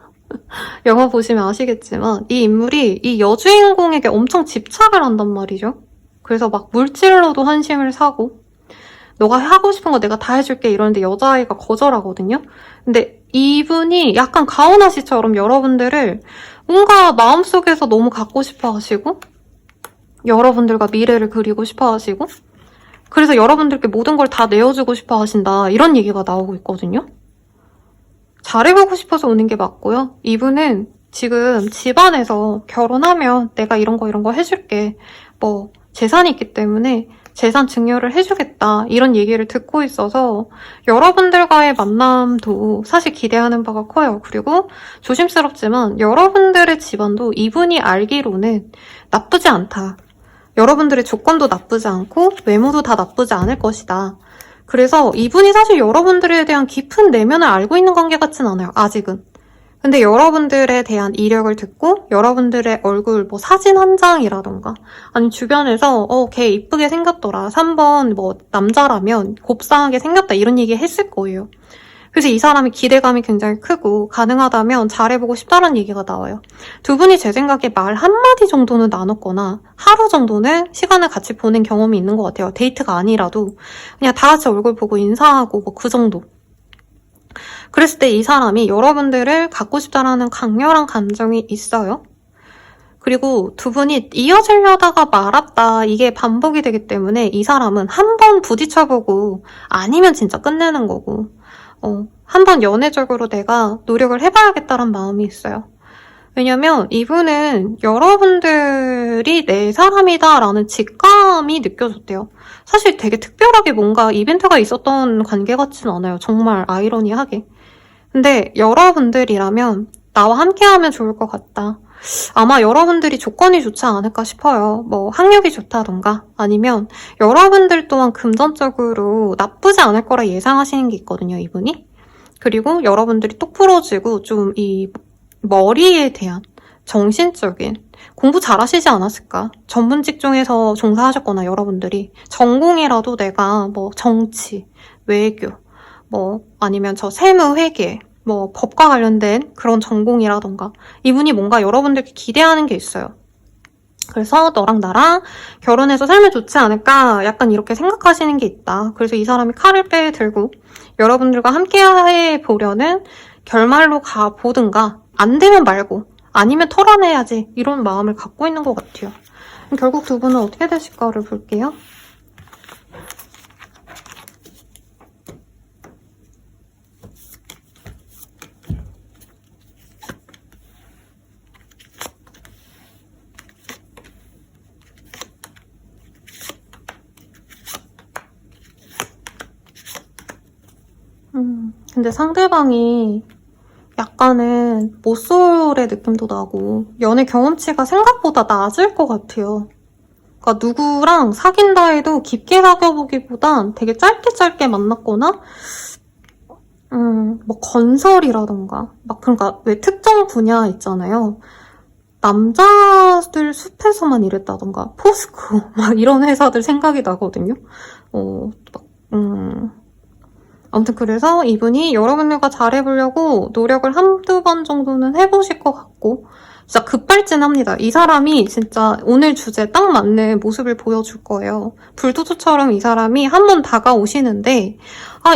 Speaker 1: 영화 보시면 아시겠지만 이 인물이 이 여주인공에게 엄청 집착을 한단 말이죠. 그래서 막 물질로도 환심을 사고 너가 하고 싶은 거 내가 다 해줄게 이러는데 여자아이가 거절하거든요. 근데 이분이 약간 가오나 씨처럼 여러분들을 뭔가 마음속에서 너무 갖고 싶어 하시고 여러분들과 미래를 그리고 싶어 하시고 그래서 여러분들께 모든 걸 다 내어주고 싶어 하신다 이런 얘기가 나오고 있거든요. 잘해보고 싶어서 오는 게 맞고요. 이분은 지금 집안에서 결혼하면 내가 이런 거 해줄게 뭐 재산이 있기 때문에 재산 증여를 해주겠다 이런 얘기를 듣고 있어서 여러분들과의 만남도 사실 기대하는 바가 커요. 그리고 조심스럽지만 여러분들의 집안도 이분이 알기로는 나쁘지 않다. 여러분들의 조건도 나쁘지 않고 외모도 다 나쁘지 않을 것이다. 그래서 이분이 사실 여러분들에 대한 깊은 내면을 알고 있는 관계 같진 않아요. 아직은. 근데 여러분들에 대한 이력을 듣고 여러분들의 얼굴 뭐 사진 한 장이라던가 아니면 주변에서 걔 이쁘게 생겼더라. 3번 뭐 남자라면 곱상하게 생겼다 이런 얘기 했을 거예요. 그래서 이 사람이 기대감이 굉장히 크고 가능하다면 잘해보고 싶다는 얘기가 나와요. 두 분이 제 생각에 말 한마디 정도는 나눴거나 하루 정도는 시간을 같이 보낸 경험이 있는 것 같아요. 데이트가 아니라도 그냥 다 같이 얼굴 보고 인사하고 뭐 그 정도. 그랬을 때 이 사람이 여러분들을 갖고 싶다라는 강렬한 감정이 있어요. 그리고 두 분이 이어지려다가 말았다 이게 반복이 되기 때문에 이 사람은 한 번 부딪혀보고 아니면 진짜 끝내는 거고 한번 연애적으로 내가 노력을 해봐야겠다는 마음이 있어요. 왜냐면 이분은 여러분들이 내 사람이다라는 직감이 느껴졌대요. 사실 되게 특별하게 뭔가 이벤트가 있었던 관계 같진 않아요. 정말 아이러니하게. 근데 여러분들이라면 나와 함께하면 좋을 것 같다. 아마 여러분들이 조건이 좋지 않을까 싶어요. 뭐 학력이 좋다던가 아니면 여러분들 또한 금전적으로 나쁘지 않을 거라 예상하시는 게 있거든요, 이분이. 그리고 여러분들이 똑부러지고 좀 이 머리에 대한 정신적인 공부 잘하시지 않았을까? 전문 직종에서 종사하셨거나 여러분들이 전공이라도 내가 뭐 정치, 외교, 뭐 아니면 저 세무 회계 뭐 법과 관련된 그런 전공이라던가 이분이 뭔가 여러분들께 기대하는 게 있어요. 그래서 너랑 나랑 결혼해서 살면 좋지 않을까 약간 이렇게 생각하시는 게 있다. 그래서 이 사람이 칼을 빼들고 여러분들과 함께 해보려는 결말로 가보든가 안 되면 말고 아니면 털어내야지 이런 마음을 갖고 있는 것 같아요. 결국 두 분은 어떻게 되실까를 볼게요. 근데 상대방이 약간은 모쏠의 느낌도 나고 연애 경험치가 생각보다 낮을 것 같아요. 그러니까 누구랑 사귄다 해도 깊게 사귀어보기보단 되게 짧게 만났거나 뭐 건설이라던가 막 그러니까 왜 특정 분야 있잖아요. 남자들 숲에서만 일했다던가 포스코 막 이런 회사들 생각이 나거든요. 아무튼 그래서 이분이 여러분들과 잘해보려고 노력을 한두 번 정도는 해보실 것 같고 진짜 급발진합니다. 이 사람이 진짜 오늘 주제에 딱 맞는 모습을 보여줄 거예요. 불도저처럼 이 사람이 한 번 다가오시는데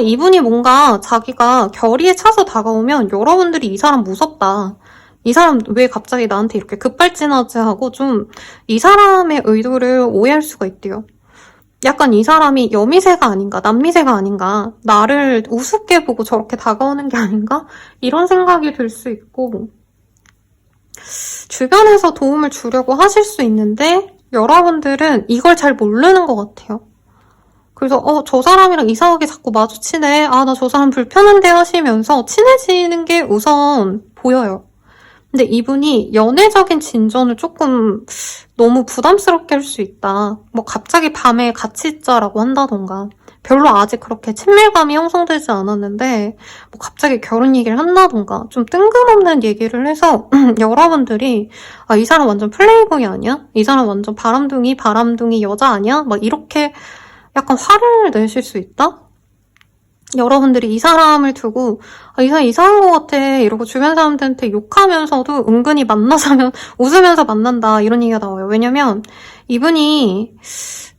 Speaker 1: 이분이 뭔가 자기가 결의에 차서 다가오면 여러분들이 이 사람 무섭다. 이 사람 왜 갑자기 나한테 이렇게 급발진하지 하고 좀 이 사람의 의도를 오해할 수가 있대요. 약간 이 사람이 여미새가 아닌가 남미새가 아닌가 나를 우습게 보고 저렇게 다가오는 게 아닌가 이런 생각이 들 수 있고 주변에서 도움을 주려고 하실 수 있는데 여러분들은 이걸 잘 모르는 것 같아요. 그래서 저 사람이랑 이상하게 자꾸 마주치네 나 저 사람 불편한데 하시면서 친해지는 게 우선 보여요. 근데 이분이 연애적인 진전을 조금 너무 부담스럽게 할 수 있다. 뭐 갑자기 밤에 같이 있자라고 한다던가 별로 아직 그렇게 친밀감이 형성되지 않았는데 뭐 갑자기 결혼 얘기를 한다던가 좀 뜬금없는 얘기를 해서 여러분들이 이 사람 완전 플레이보이 아니야? 이 사람 완전 바람둥이 여자 아니야? 막 이렇게 약간 화를 내실 수 있다? 여러분들이 이 사람을 두고 아, 이 사람 이상한 것 같아 이러고 주변 사람들한테 욕하면서도 은근히 만나자면 웃으면서 만난다 이런 얘기가 나와요. 왜냐면 이분이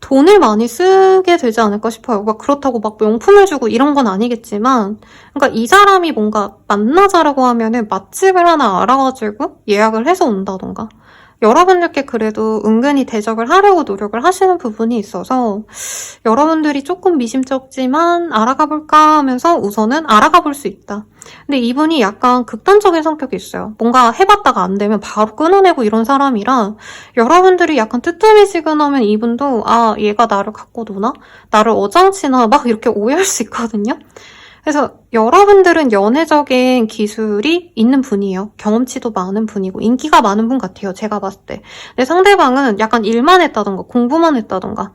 Speaker 1: 돈을 많이 쓰게 되지 않을까 싶어요. 막 그렇다고 막 명품을 주고 이런 건 아니겠지만 그러니까 이 사람이 뭔가 만나자라고 하면은 맛집을 하나 알아가지고 예약을 해서 온다던가 여러분들께 그래도 은근히 대접을 하려고 노력을 하시는 부분이 있어서 여러분들이 조금 미심쩍지만 알아가 볼까 하면서 우선은 알아가 볼 수 있다. 근데 이분이 약간 극단적인 성격이 있어요. 뭔가 해봤다가 안 되면 바로 끊어내고 이런 사람이라 여러분들이 약간 뜨뜨미지근하면 이분도 아 얘가 나를 갖고 노나? 나를 어장치나? 막 이렇게 오해할 수 있거든요. 그래서 여러분들은 연애적인 기술이 있는 분이에요. 경험치도 많은 분이고 인기가 많은 분 같아요. 제가 봤을 때. 근데 상대방은 약간 일만 했다던가 공부만 했다던가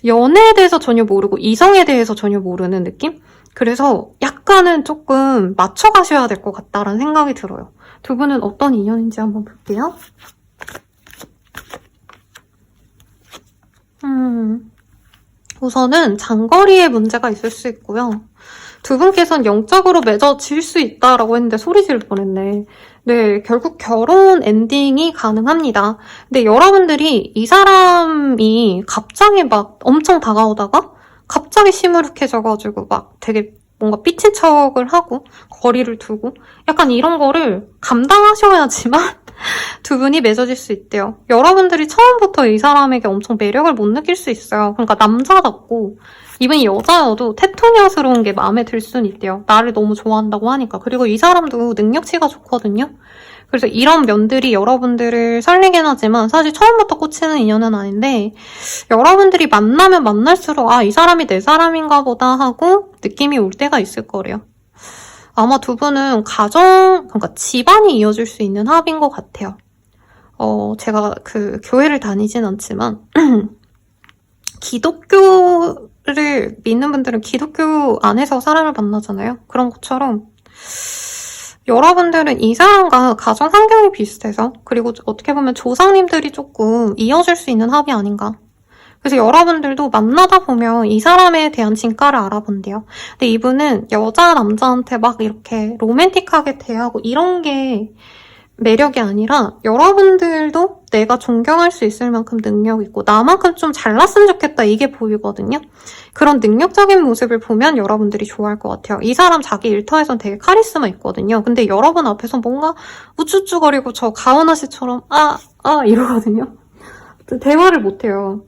Speaker 1: 연애에 대해서 전혀 모르고 이성에 대해서 전혀 모르는 느낌? 그래서 약간은 조금 맞춰가셔야 될 것 같다라는 생각이 들어요. 두 분은 어떤 인연인지 한번 볼게요. 우선은 장거리에 문제가 있을 수 있고요. 두 분께서는 영적으로 맺어질 수 있다라고 했는데 소리 지를 뻔했네. 네, 결국 결혼 엔딩이 가능합니다. 근데 여러분들이 이 사람이 갑자기 막 엄청 다가오다가 갑자기 시무룩해져가지고 막 되게 뭔가 삐친 척을 하고 거리를 두고 약간 이런 거를 감당하셔야지만 두 분이 맺어질 수 있대요. 여러분들이 처음부터 이 사람에게 엄청 매력을 못 느낄 수 있어요. 그러니까 남자답고 이분이 여자여도 테토니아스러운 게 마음에 들 수는 있대요. 나를 너무 좋아한다고 하니까. 그리고 이 사람도 능력치가 좋거든요. 그래서 이런 면들이 여러분들을 설레긴 하지만 사실 처음부터 꽂히는 인연은 아닌데 여러분들이 만나면 만날수록 아, 이 사람이 내 사람인가 보다 하고 느낌이 올 때가 있을 거래요. 아마 두 분은 그러니까 집안이 이어질 수 있는 합인 것 같아요. 제가 그 교회를 다니진 않지만 기독교를 믿는 분들은 기독교 안에서 사람을 만나잖아요. 그런 것처럼 여러분들은 이 사람과 가정 환경이 비슷해서 그리고 어떻게 보면 조상님들이 조금 이어질 수 있는 합이 아닌가. 그래서 여러분들도 만나다 보면 이 사람에 대한 진가를 알아본대요. 근데 이분은 여자, 남자한테 막 이렇게 로맨틱하게 대하고 이런 게 매력이 아니라 여러분들도 내가 존경할 수 있을 만큼 능력 있고 나만큼 좀 잘났으면 좋겠다 이게 보이거든요. 그런 능력적인 모습을 보면 여러분들이 좋아할 것 같아요. 이 사람 자기 일터에선 되게 카리스마 있거든요. 근데 여러분 앞에서 뭔가 우쭈쭈거리고 저 가은아 씨처럼 이러거든요. 대화를 못해요.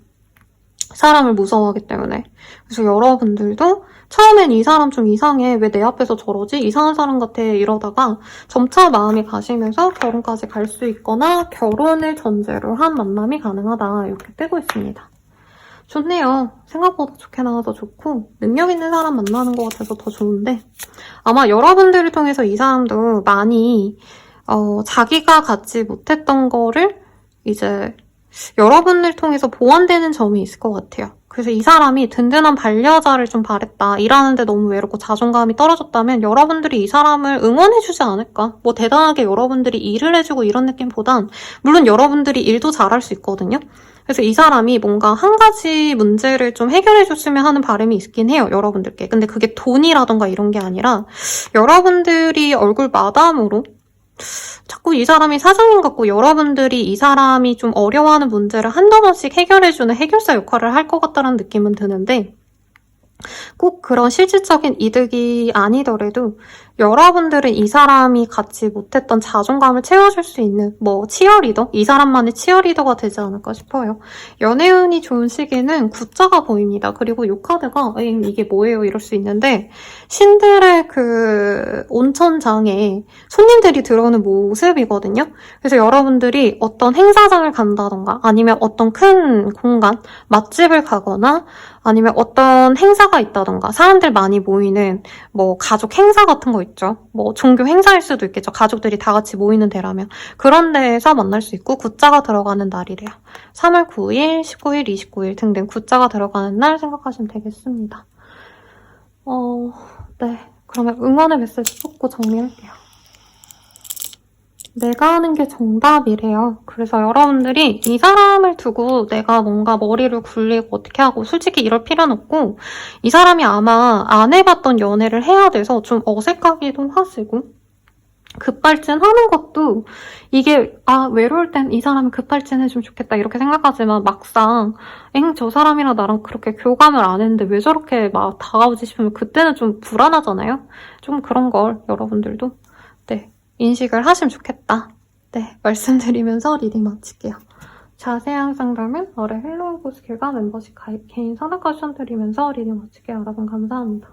Speaker 1: 사람을 무서워하기 때문에. 그래서 여러분들도 처음엔 이 사람 좀 이상해. 왜 내 앞에서 저러지? 이상한 사람 같아. 이러다가 점차 마음이 가시면서 결혼까지 갈 수 있거나 결혼을 전제로 한 만남이 가능하다. 이렇게 뜨고 있습니다. 좋네요. 생각보다 좋게 나와서 좋고 능력 있는 사람 만나는 것 같아서 더 좋은데 아마 여러분들을 통해서 이 사람도 많이 자기가 갖지 못했던 거를 이제 여러분을 통해서 보완되는 점이 있을 것 같아요. 그래서 이 사람이 든든한 반려자를 좀 바랬다. 일하는데 너무 외롭고 자존감이 떨어졌다면 여러분들이 이 사람을 응원해주지 않을까? 뭐 대단하게 여러분들이 일을 해주고 이런 느낌보단 물론 여러분들이 일도 잘할 수 있거든요. 그래서 이 사람이 뭔가 한 가지 문제를 좀 해결해줬으면 하는 바람이 있긴 해요. 여러분들께. 근데 그게 돈이라던가 이런 게 아니라 여러분들이 얼굴 마담으로 자꾸 이 사람이 사장님 같고 여러분들이 이 사람이 좀 어려워하는 문제를 한두 번씩 해결해주는 해결사 역할을 할 것 같다는 느낌은 드는데 꼭 그런 실질적인 이득이 아니더라도 여러분들은 이 사람이 갖지 못했던 자존감을 채워줄 수 있는 뭐 치어리더? 이 사람만의 치어리더가 되지 않을까 싶어요. 연애운이 좋은 시기는 굿자가 보입니다. 그리고 요 카드가 이게 뭐예요? 이럴 수 있는데 신들의 그 온천장에 손님들이 들어오는 모습이거든요. 그래서 여러분들이 어떤 행사장을 간다던가 아니면 어떤 큰 공간, 맛집을 가거나 아니면 어떤 행사가 있다던가 사람들 많이 모이는 뭐 가족 행사 같은 거 있죠. 뭐 종교 행사일 수도 있겠죠. 가족들이 다 같이 모이는 데라면. 그런 데에서 만날 수 있고 굿자가 들어가는 날이래요. 3월 9일, 19일, 29일 등등 굿자가 들어가는 날 생각하시면 되겠습니다. 네. 그러면 응원의 메시지 뽑고 정리할게요. 내가 하는 게 정답이래요. 그래서 여러분들이 이 사람을 두고 내가 뭔가 머리를 굴리고 어떻게 하고 솔직히 이럴 필요는 없고 이 사람이 아마 안 해봤던 연애를 해야 돼서 좀 어색하기도 하시고 급발진하는 것도 이게 외로울 땐 이 사람이 급발진해주면 좋겠다 이렇게 생각하지만 막상 저 사람이랑 나랑 그렇게 교감을 안 했는데 왜 저렇게 막 다가오지 싶으면 그때는 좀 불안하잖아요. 좀 그런 걸 여러분들도 네 인식을 하시면 좋겠다. 네 말씀드리면서 리딩 마칠게요. 자세한 상담은 아래 헬로우 고스킬과 멤버십 가입 개인 상담 추천드리면서 리딩 마칠게요. 여러분 감사합니다.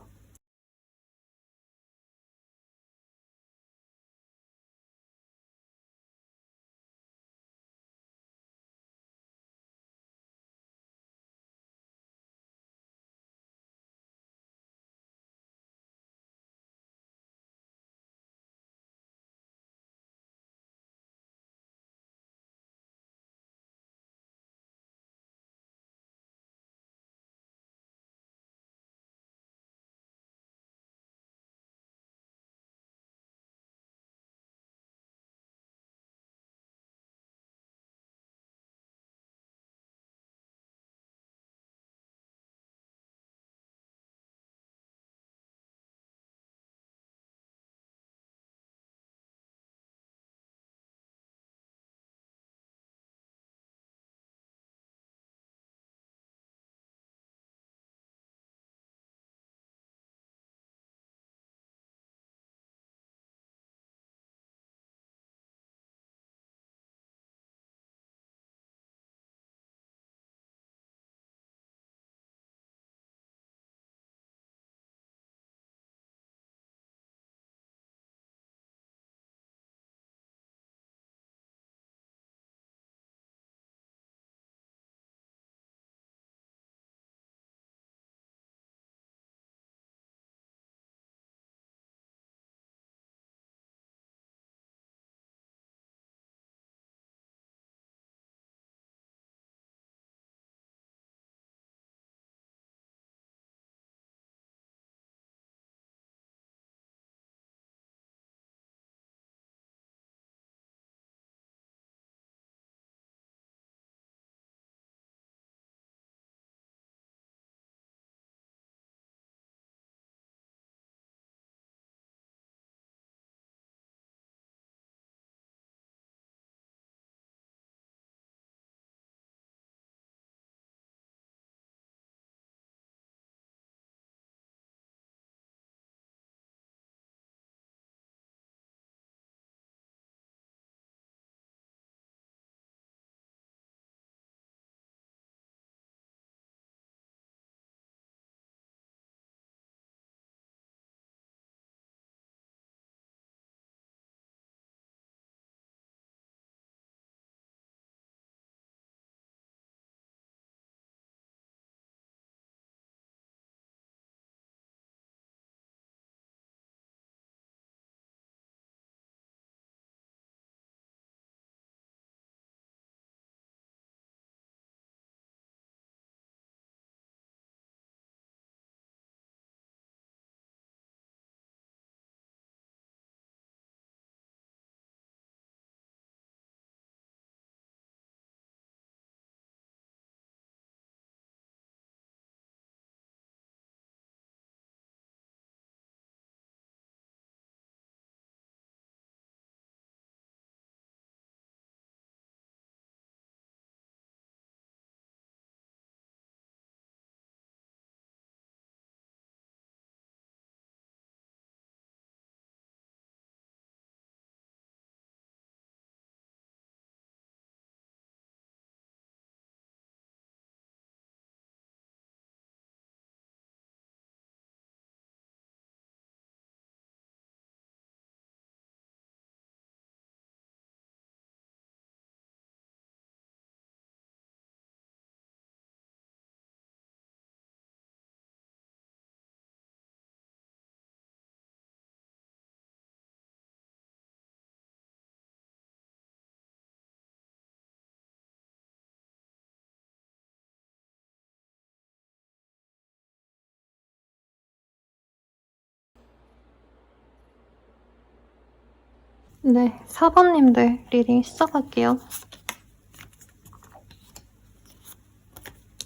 Speaker 1: 네, 4번님들 리딩 시작할게요.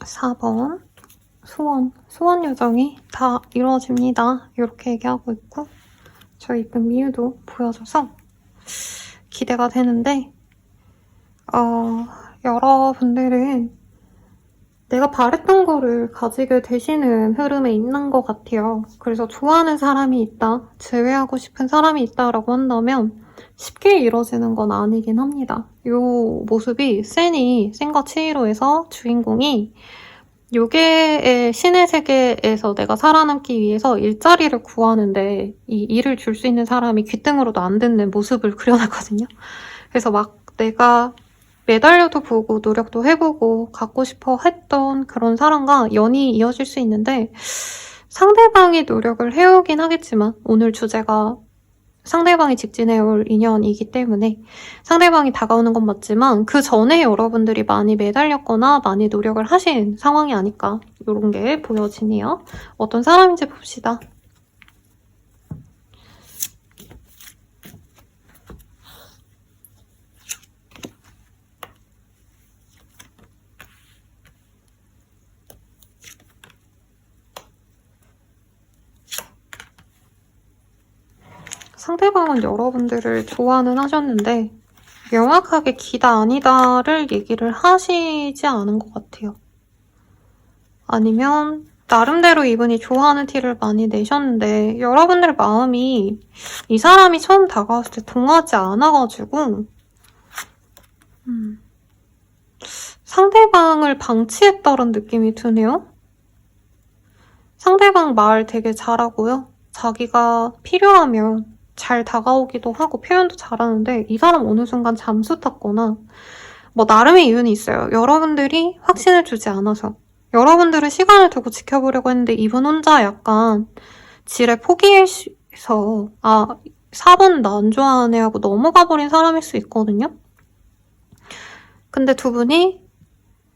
Speaker 1: 4번 소원 요정이 다 이루어집니다. 이렇게 얘기하고 있고 저 이쁜 미유도 보여줘서 기대가 되는데 여러분들은 내가 바랬던 거를 가지게 되시는 흐름에 있는 것 같아요. 그래서 좋아하는 사람이 있다, 제외하고 싶은 사람이 있다라고 한다면 쉽게 이루어지는 건 아니긴 합니다. 이 모습이 센과 치히로에서 주인공이 요괴의 신의 세계에서 내가 살아남기 위해서 일자리를 구하는데 이 일을 줄 수 있는 사람이 귀등으로도 안 듣는 모습을 그려놨거든요. 그래서 막 내가 매달려도 보고 노력도 해보고 갖고 싶어 했던 그런 사람과 연이 이어질 수 있는데 상대방이 노력을 해오긴 하겠지만 오늘 주제가 상대방이 직진해올 인연이기 때문에 상대방이 다가오는 건 맞지만 그 전에 여러분들이 많이 매달렸거나 많이 노력을 하신 상황이 아닐까 이런 게 보여지네요. 어떤 사람인지 봅시다. 상대방은 여러분들을 좋아는 하셨는데 명확하게 기다 아니다를 얘기를 하시지 않은 것 같아요. 아니면 나름대로 이분이 좋아하는 티를 많이 내셨는데 여러분들 마음이 이 사람이 처음 다가왔을 때 동하지 않아가지고 상대방을 방치했다는 느낌이 드네요. 상대방 말 되게 잘하고요. 자기가 필요하면 잘 다가오기도 하고 표현도 잘하는데 이 사람 어느 순간 잠수 탔거나 뭐 나름의 이유는 있어요. 여러분들이 확신을 주지 않아서 여러분들은 시간을 두고 지켜보려고 했는데 이분 혼자 약간 지레 포기해서 4번 나 안 좋아하네 하고 넘어가 버린 사람일 수 있거든요. 근데 두 분이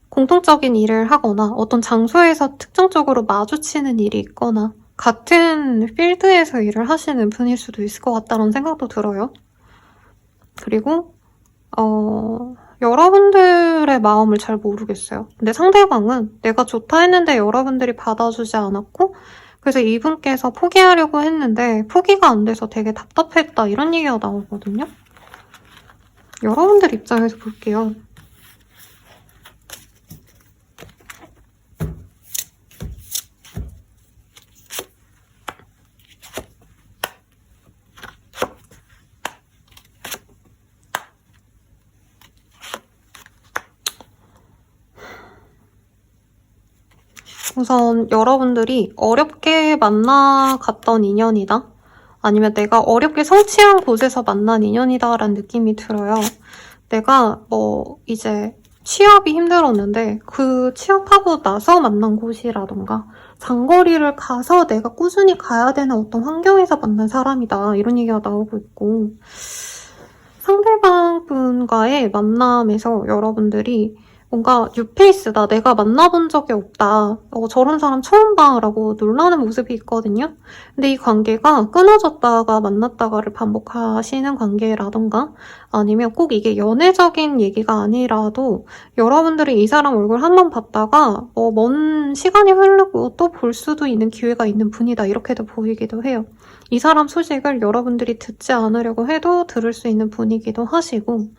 Speaker 1: 공통적인 일을 하거나 어떤 장소에서 특정적으로 마주치는 일이 있거나 같은 필드에서 일을 하시는 분일 수도 있을 것 같다는 생각도 들어요. 그리고 여러분들의 마음을 잘 모르겠어요. 근데 상대방은 내가 좋다 했는데 여러분들이 받아주지 않았고 그래서 이분께서 포기하려고 했는데 포기가 안 돼서 되게 답답했다 이런 얘기가 나오거든요. 여러분들 입장에서 볼게요. 우선 여러분들이 어렵게 만나갔던 인연이다? 아니면 내가 어렵게 성취한 곳에서 만난 인연이다 라는 느낌이 들어요. 내가 이제 취업이 힘들었는데 그 취업하고 나서 만난 곳이라던가 장거리를 가서 내가 꾸준히 가야 되는 어떤 환경에서 만난 사람이다 이런 얘기가 나오고 있고 상대방 분과의 만남에서 여러분들이 뭔가 뉴페이스다, 내가 만나본 적이 없다, 저런 사람 처음 봐 라고 놀라는 모습이 있거든요. 근데 이 관계가 끊어졌다가 만났다가를 반복하시는 관계라던가 아니면 꼭 이게 연애적인 얘기가 아니라도 여러분들이 이 사람 얼굴 한번 봤다가 먼 시간이 흐르고 또 볼 수도 있는 기회가 있는 분이다 이렇게도 보이기도 해요. 이 사람 소식을 여러분들이 듣지 않으려고 해도 들을 수 있는 분이기도 하시고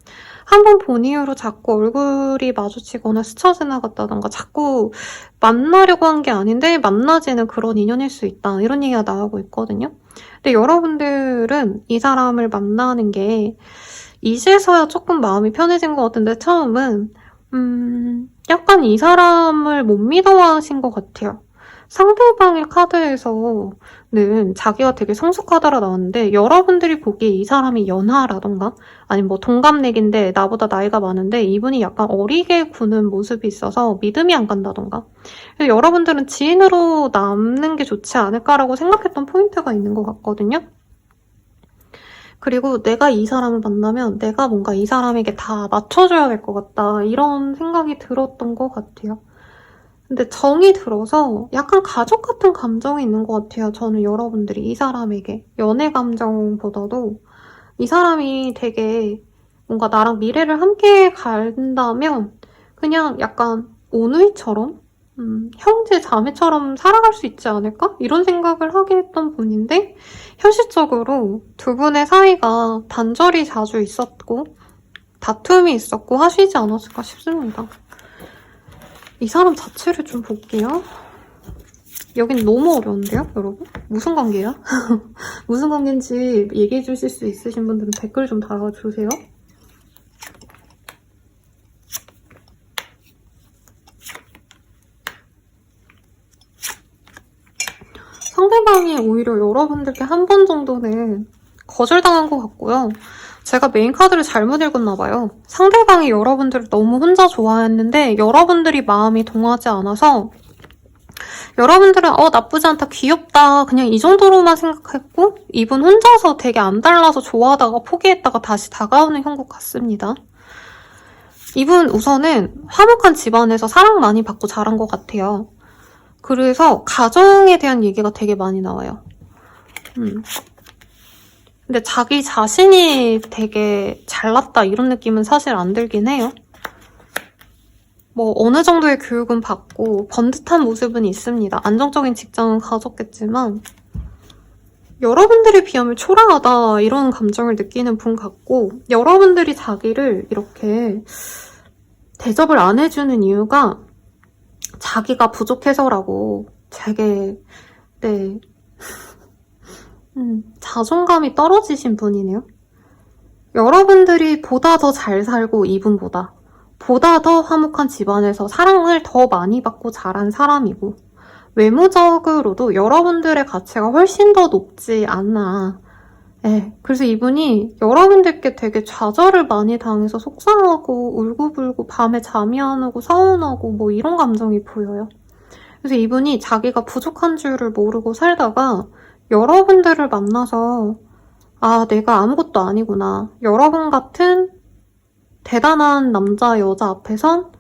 Speaker 1: 한번 본 이후로 자꾸 얼굴이 마주치거나 스쳐 지나갔다던가 자꾸 만나려고 한 게 아닌데 만나지는 그런 인연일 수 있다 이런 얘기가 나오고 있거든요. 근데 여러분들은 이 사람을 만나는 게 이제서야 조금 마음이 편해진 것 같은데 처음은 약간 이 사람을 못 믿어하신 것 같아요. 상대방의 카드에서는 자기가 되게 성숙하다라 나왔는데 여러분들이 보기에 이 사람이 연하라던가 아니면 뭐 동갑내기인데 나보다 나이가 많은데 이분이 약간 어리게 구는 모습이 있어서 믿음이 안 간다던가 여러분들은 지인으로 남는 게 좋지 않을까라고 생각했던 포인트가 있는 것 같거든요. 그리고 내가 이 사람을 만나면 내가 뭔가 이 사람에게 다 맞춰줘야 될 것 같다 이런 생각이 들었던 것 같아요. 근데 정이 들어서 약간 가족 같은 감정이 있는 것 같아요. 저는 여러분들이 이 사람에게 연애 감정보다도 이 사람이 되게 뭔가 나랑 미래를 함께 간다면 그냥 약간 오누이처럼 형제 자매처럼 살아갈 수 있지 않을까? 이런 생각을 하게 했던 분인데 현실적으로 두 분의 사이가 단절이 자주 있었고 다툼이 있었고 하시지 않았을까 싶습니다. 이 사람 자체를 좀 볼게요. 여긴 너무 어려운데요, 여러분? 무슨 관계야? 무슨 관계인지 얘기해 주실 수 있으신 분들은 댓글 좀 달아주세요. 상대방이 오히려 여러분들께 한 번 정도는 거절당한 것 같고요. 제가 메인 카드를 잘못 읽었나 봐요. 상대방이 여러분들을 너무 혼자 좋아했는데 여러분들이 마음이 동하지 않아서 여러분들은 나쁘지 않다, 귀엽다 그냥 이 정도로만 생각했고 이분 혼자서 되게 안 달라서 좋아하다가 포기했다가 다시 다가오는 형국 같습니다. 이분 우선은 화목한 집안에서 사랑 많이 받고 자란 것 같아요. 그래서 가정에 대한 얘기가 되게 많이 나와요. 근데 자기 자신이 되게 잘났다 이런 느낌은 사실 안 들긴 해요. 뭐 어느 정도의 교육은 받고 번듯한 모습은 있습니다. 안정적인 직장은 가졌겠지만 여러분들에 비하면 초라하다 이런 감정을 느끼는 분 같고 여러분들이 자기를 이렇게 대접을 안 해주는 이유가 자기가 부족해서라고 되게 자존감이 떨어지신 분이네요. 여러분들이 보다 더 잘 살고 이분보다 보다 더 화목한 집안에서 사랑을 더 많이 받고 자란 사람이고 외모적으로도 여러분들의 가치가 훨씬 더 높지 않나. 그래서 이분이 여러분들께 되게 좌절을 많이 당해서 속상하고 울고불고 밤에 잠이 안 오고 서운하고 뭐 이런 감정이 보여요. 그래서 이분이 자기가 부족한 줄을 모르고 살다가 여러분들을 만나서 내가 아무것도 아니구나. 여러분 같은 대단한 남자, 여자 앞에선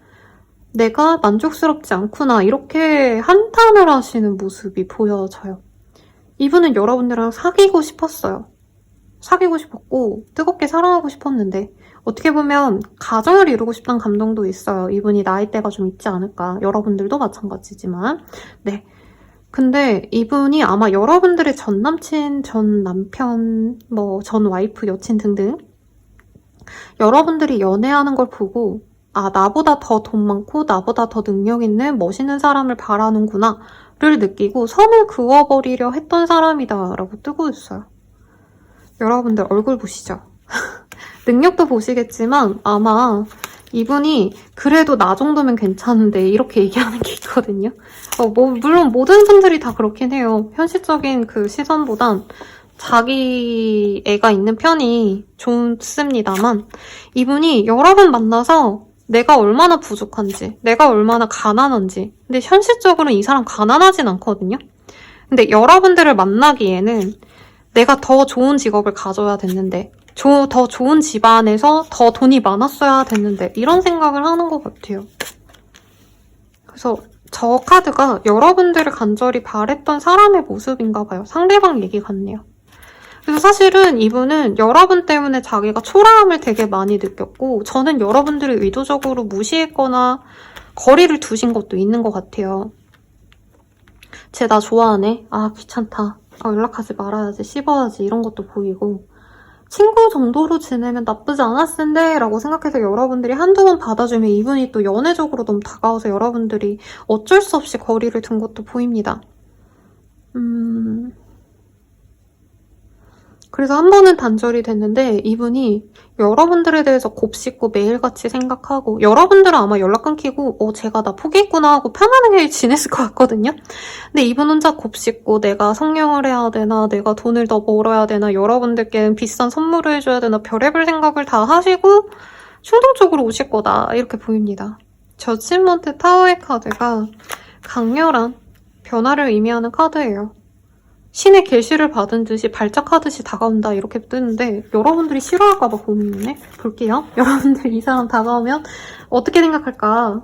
Speaker 1: 내가 만족스럽지 않구나. 이렇게 한탄을 하시는 모습이 보여져요. 이분은 여러분들이랑 사귀고 싶었어요. 사귀고 싶었고 뜨겁게 사랑하고 싶었는데 어떻게 보면 가정을 이루고 싶다는 감정도 있어요. 이분이 나이대가 좀 있지 않을까. 여러분들도 마찬가지지만. 근데 이분이 아마 여러분들의 전 남친, 전 남편, 전 와이프, 여친 등등 여러분들이 연애하는 걸 보고 나보다 더 돈 많고 나보다 더 능력 있는 멋있는 사람을 바라는구나 를 느끼고 선을 그어버리려 했던 사람이다 라고 뜨고 있어요. 여러분들 얼굴 보시죠. 능력도 보시겠지만 아마 이분이 그래도 나 정도면 괜찮은데 이렇게 얘기하는 게 있거든요. 물론 모든 분들이 다 그렇긴 해요. 현실적인 그 시선보단 자기 애가 있는 편이 좋습니다만 이분이 여러 번 만나서 내가 얼마나 부족한지, 내가 얼마나 가난한지. 근데 현실적으로 이 사람 가난하진 않거든요. 근데 여러분들을 만나기에는 내가 더 좋은 직업을 가져야 됐는데 더 좋은 집안에서 더 돈이 많았어야 됐는데 이런 생각을 하는 것 같아요. 그래서 저 카드가 여러분들을 간절히 바랬던 사람의 모습인가 봐요. 상대방 얘기 같네요. 그래서 사실은 이분은 여러분 때문에 자기가 초라함을 되게 많이 느꼈고 저는 여러분들을 의도적으로 무시했거나 거리를 두신 것도 있는 것 같아요. 쟤 나 좋아하네. 귀찮다. 연락하지 말아야지. 씹어야지. 이런 것도 보이고 친구 정도로 지내면 나쁘지 않았을 텐데 라고 생각해서 여러분들이 한두 번 받아주면 이분이 또 연애적으로 너무 다가와서 여러분들이 어쩔 수 없이 거리를 둔 것도 보입니다. 그래서 한 번은 단절이 됐는데 이분이 여러분들에 대해서 곱씹고 매일같이 생각하고 여러분들은 아마 연락 끊기고 제가 나 포기했구나 하고 편안하게 지냈을 것 같거든요. 근데 이분 혼자 곱씹고 내가 성령을 해야 되나 내가 돈을 더 벌어야 되나 여러분들께 비싼 선물을 해줘야 되나 별의별 생각을 다 하시고 충동적으로 오실 거다 이렇게 보입니다. 저치먼트 타워의 카드가 강렬한 변화를 의미하는 카드예요. 신의 계시를 받은 듯이 발작하듯이 다가온다 이렇게 뜨는데 여러분들이 싫어할까봐 고민이네. 볼게요. 여러분들 이 사람 다가오면 어떻게 생각할까?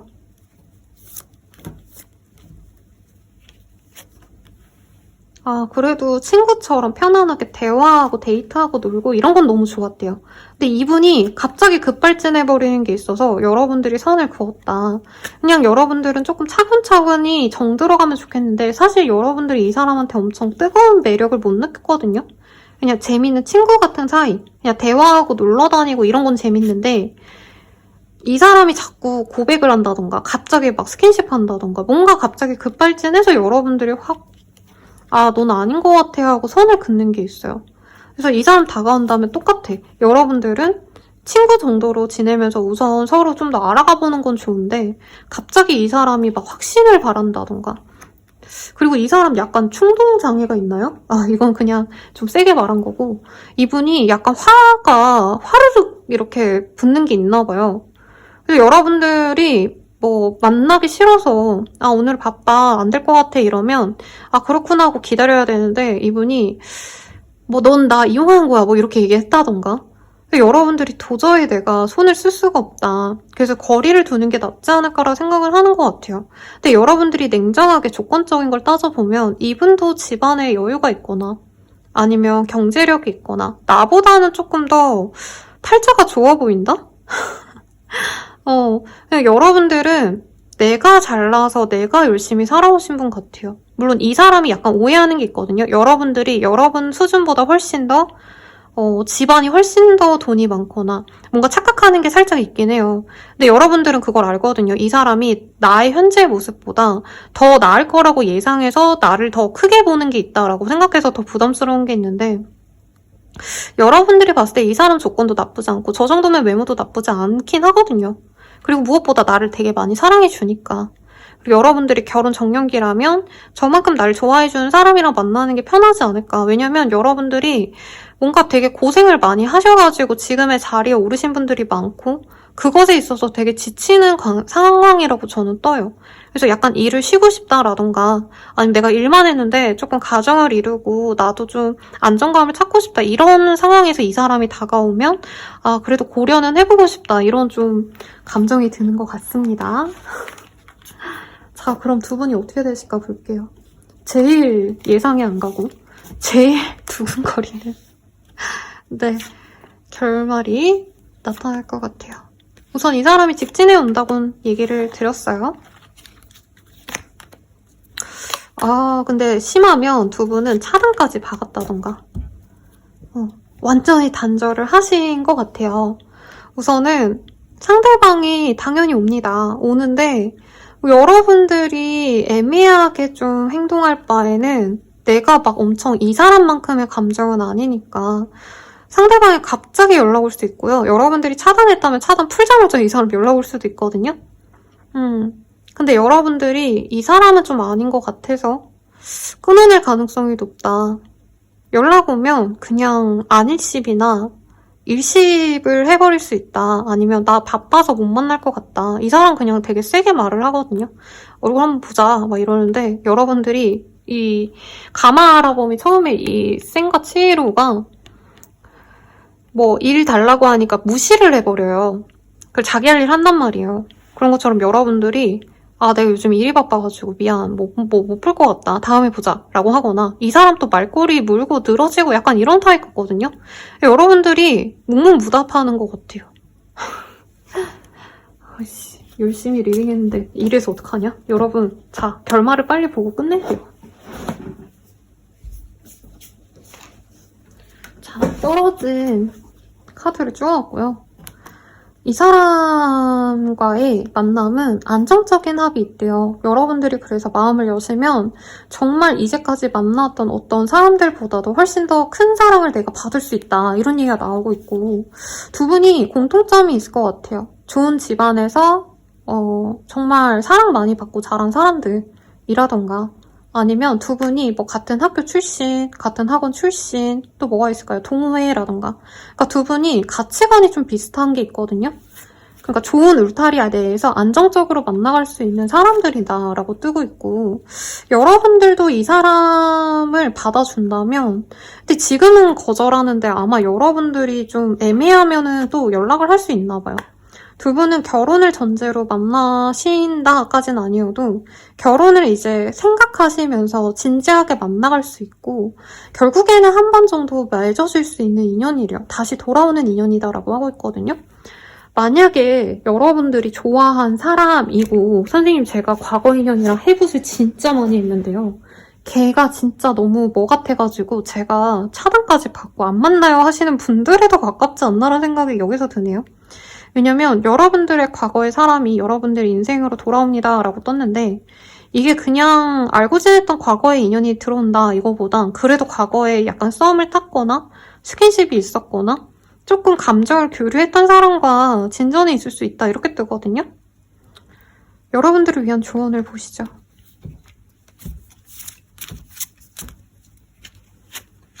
Speaker 1: 그래도 친구처럼 편안하게 대화하고 데이트하고 놀고 이런 건 너무 좋았대요. 근데 이분이 갑자기 급발진해버리는 게 있어서 여러분들이 선을 그었다. 그냥 여러분들은 조금 차근차근히 정 들어가면 좋겠는데 사실 여러분들이 이 사람한테 엄청 뜨거운 매력을 못 느꼈거든요. 그냥 재밌는 친구 같은 사이, 그냥 대화하고 놀러 다니고 이런 건 재밌는데 이 사람이 자꾸 고백을 한다던가 갑자기 막 스킨십 한다던가 뭔가 갑자기 급발진해서 여러분들이 확 넌 아닌 것 같아 하고 선을 긋는 게 있어요. 그래서 이 사람 다가온 다음에 똑같아. 여러분들은 친구 정도로 지내면서 우선 서로 좀 더 알아가 보는 건 좋은데 갑자기 이 사람이 막 확신을 바란다던가 그리고 이 사람 약간 충동장애가 있나요? 이건 그냥 좀 세게 말한 거고 이분이 약간 화가 화르륵 이렇게 붙는 게 있나 봐요. 그래서 여러분들이 뭐 만나기 싫어서 오늘 바빠 안 될 것 같아 이러면 그렇구나 하고 기다려야 되는데 이분이 뭐 넌 나 이용한 거야 뭐 이렇게 얘기했다던가 여러분들이 도저히 내가 손을 쓸 수가 없다. 그래서 거리를 두는 게 낫지 않을까라고 생각을 하는 것 같아요. 근데 여러분들이 냉정하게 조건적인 걸 따져보면 이분도 집안에 여유가 있거나 아니면 경제력이 있거나 나보다는 조금 더 탈자가 좋아 보인다? 그냥 여러분들은 내가 잘나서 내가 열심히 살아오신 분 같아요. 물론 이 사람이 약간 오해하는 게 있거든요. 여러분들이 여러분 수준보다 훨씬 더 집안이 훨씬 더 돈이 많거나 뭔가 착각하는 게 살짝 있긴 해요. 근데 여러분들은 그걸 알거든요. 이 사람이 나의 현재 모습보다 더 나을 거라고 예상해서 나를 더 크게 보는 게 있다라고 생각해서 더 부담스러운 게 있는데 여러분들이 봤을 때 이 사람 조건도 나쁘지 않고 저 정도면 외모도 나쁘지 않긴 하거든요. 그리고 무엇보다 나를 되게 많이 사랑해주니까. 그리고 여러분들이 결혼 정년기라면 저만큼 나를 좋아해주는 사람이랑 만나는 게 편하지 않을까. 왜냐면 여러분들이 뭔가 되게 고생을 많이 하셔가지고 지금의 자리에 오르신 분들이 많고 그것에 있어서 되게 지치는 상황이라고 저는 떠요. 그래서 약간 일을 쉬고 싶다라던가 아니면 내가 일만 했는데 조금 가정을 이루고 나도 좀 안정감을 찾고 싶다 이런 상황에서 이 사람이 다가오면 그래도 고려는 해보고 싶다 이런 좀 감정이 드는 것 같습니다. 자, 그럼 두 분이 어떻게 되실까 볼게요. 제일 예상이 안 가고 제일 두근거리는 네, 결말이 나타날 것 같아요. 우선 이 사람이 직진해 온다고는 얘기를 드렸어요. 근데 심하면 두 분은 차단까지 박았다던가 완전히 단절을 하신 것 같아요. 우선은 상대방이 당연히 옵니다. 오는데 여러분들이 애매하게 좀 행동할 바에는 내가 막 엄청 이 사람만큼의 감정은 아니니까 상대방이 갑자기 연락 올 수도 있고요. 여러분들이 차단했다면 차단 풀자마자 이 사람 연락 올 수도 있거든요. 근데 여러분들이 이 사람은 좀 아닌 것 같아서 끊어낼 가능성이 높다. 연락 오면 그냥 안일십이나 일십을 해버릴 수 있다. 아니면 나 바빠서 못 만날 것 같다. 이 사람 그냥 되게 세게 말을 하거든요. 얼굴 한번 보자 막 이러는데 여러분들이 이 가마 알아봄이 처음에 이 센과 치히로가 뭐 일 달라고 하니까 무시를 해버려요. 그걸 자기 할 일 한단 말이에요. 그런 것처럼 여러분들이 내가 요즘 일이 바빠가지고 미안 못 풀 것 같다 다음에 보자 라고 하거나 이 사람 또 말꼬리 물고 늘어지고 약간 이런 타입 같거든요. 여러분들이 묵묵무답하는 것 같아요. 열심히 리딩했는데 이래서 어떡하냐? 여러분 자 결말을 빨리 보고 끝낼게요. 자 떨어진 카드를 쪼았고요. 이 사람과의 만남은 안정적인 합이 있대요. 여러분들이 그래서 마음을 여시면 정말 이제까지 만났던 어떤 사람들보다도 훨씬 더 큰 사랑을 내가 받을 수 있다. 이런 얘기가 나오고 있고 두 분이 공통점이 있을 것 같아요. 좋은 집안에서 정말 사랑 많이 받고 자란 사람들이라던가 아니면 두 분이 뭐 같은 학교 출신, 같은 학원 출신, 또 뭐가 있을까요? 동호회라던가. 그러니까 두 분이 가치관이 좀 비슷한 게 있거든요. 그러니까 좋은 울타리 내에서 안정적으로 만나갈 수 있는 사람들이다라고 뜨고 있고 여러분들도 이 사람을 받아준다면 근데 지금은 거절하는데 아마 여러분들이 좀 애매하면은 또 연락을 할 수 있나 봐요. 두 분은 결혼을 전제로 만나신다까지는 아니어도 결혼을 이제 생각하시면서 진지하게 만나갈 수 있고 결국에는 한 번 정도 맺어질 수 있는 인연이래요. 다시 돌아오는 인연이다라고 하고 있거든요. 만약에 여러분들이 좋아한 사람이고 선생님 제가 과거 인연이랑 해붓을 진짜 많이 했는데요. 걔가 진짜 너무 뭐 같아가지고 제가 차단까지 받고 안 만나요 하시는 분들에 더 가깝지 않나라는 생각이 여기서 드네요. 왜냐면 여러분들의 과거의 사람이 여러분들의 인생으로 돌아옵니다 라고 떴는데 이게 그냥 알고 지냈던 과거의 인연이 들어온다 이거보단 그래도 과거에 약간 썸을 탔거나 스킨십이 있었거나 조금 감정을 교류했던 사람과 진전이 있을 수 있다 이렇게 뜨거든요. 여러분들을 위한 조언을 보시죠.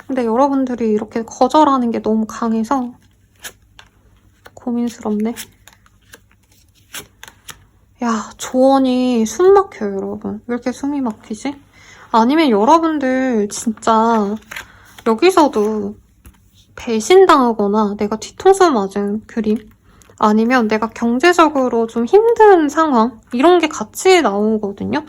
Speaker 1: 근데 여러분들이 이렇게 거절하는 게 너무 강해서 고민스럽네. 야, 조언이 숨 막혀요, 여러분. 왜 이렇게 숨이 막히지? 아니면 여러분들 진짜 여기서도 배신당하거나 내가 뒤통수 맞은 그림 아니면 내가 경제적으로 좀 힘든 상황 이런 게 같이 나오거든요.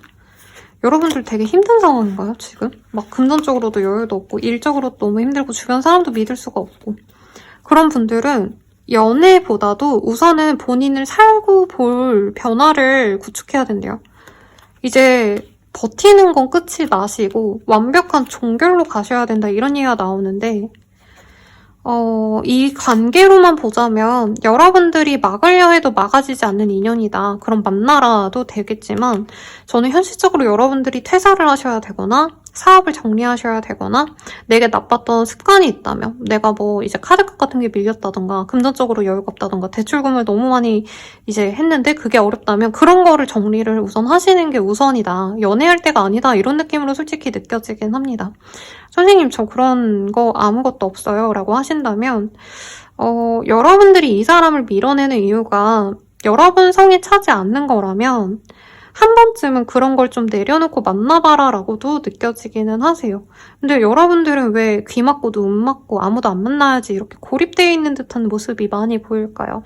Speaker 1: 여러분들 되게 힘든 상황인가요, 지금? 막 금전적으로도 여유도 없고 일적으로도 너무 힘들고 주변 사람도 믿을 수가 없고 그런 분들은 연애보다도 우선은 본인을 살고 볼 변화를 구축해야 된대요. 이제 버티는 건 끝이 나시고 완벽한 종결로 가셔야 된다 이런 얘기가 나오는데 이 관계로만 보자면 여러분들이 막으려 해도 막아지지 않는 인연이다. 그럼 만나라도 되겠지만 저는 현실적으로 여러분들이 퇴사를 하셔야 되거나 사업을 정리하셔야 되거나 내게 나빴던 습관이 있다면 내가 뭐 이제 카드값 같은 게 밀렸다던가 금전적으로 여유가 없다던가 대출금을 너무 많이 이제 했는데 그게 어렵다면 그런 거를 정리를 우선 하시는 게 우선이다. 연애할 때가 아니다. 이런 느낌으로 솔직히 느껴지긴 합니다. 선생님 저 그런 거 아무것도 없어요 라고 하신다면 여러분들이 이 사람을 밀어내는 이유가 여러분 성에 차지 않는 거라면 한 번쯤은 그런 걸 좀 내려놓고 만나봐라 라고도 느껴지기는 하세요. 근데 여러분들은 왜 귀 막고 눈 막고 아무도 안 만나야지 이렇게 고립되어 있는 듯한 모습이 많이 보일까요?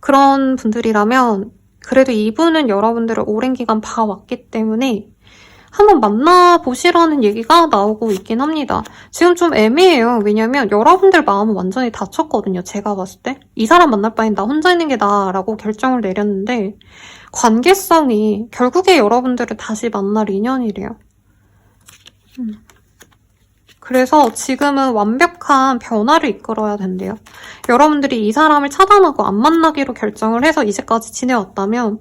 Speaker 1: 그런 분들이라면 그래도 이분은 여러분들을 오랜 기간 봐왔기 때문에 한번 만나보시라는 얘기가 나오고 있긴 합니다. 지금 좀 애매해요. 왜냐면 여러분들 마음은 완전히 다쳤거든요. 제가 봤을 때. 이 사람 만날 바엔 나 혼자 있는 게 나아라고 결정을 내렸는데 관계성이 결국에 여러분들을 다시 만날 인연이래요. 그래서 지금은 완벽한 변화를 이끌어야 된대요. 여러분들이 이 사람을 차단하고 안 만나기로 결정을 해서 이제까지 지내왔다면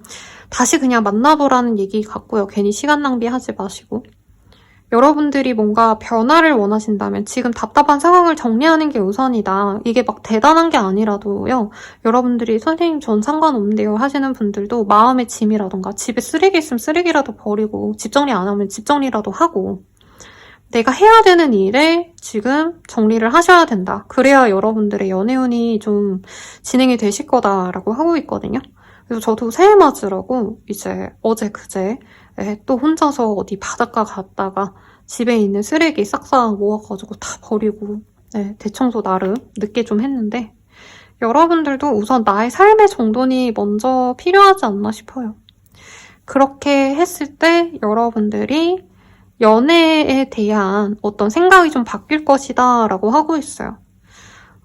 Speaker 1: 다시 그냥 만나보라는 얘기 같고요. 괜히 시간 낭비하지 마시고. 여러분들이 뭔가 변화를 원하신다면 지금 답답한 상황을 정리하는 게 우선이다. 이게 막 대단한 게 아니라도요. 여러분들이 선생님 전 상관없는데요 하시는 분들도 마음의 짐이라던가 집에 쓰레기 있으면 쓰레기라도 버리고 집 정리 안 하면 집 정리라도 하고 내가 해야 되는 일에 지금 정리를 하셔야 된다. 그래야 여러분들의 연애운이 좀 진행이 되실 거다라고 하고 있거든요. 그래서 저도 새해 맞으라고 이제 어제 그제 또 혼자서 어디 바닷가 갔다가 집에 있는 쓰레기 싹싹 모아가지고 다 버리고 대청소 나름 늦게 좀 했는데 여러분들도 우선 나의 삶의 정돈이 먼저 필요하지 않나 싶어요. 그렇게 했을 때 여러분들이 연애에 대한 어떤 생각이 좀 바뀔 것이다 라고 하고 있어요.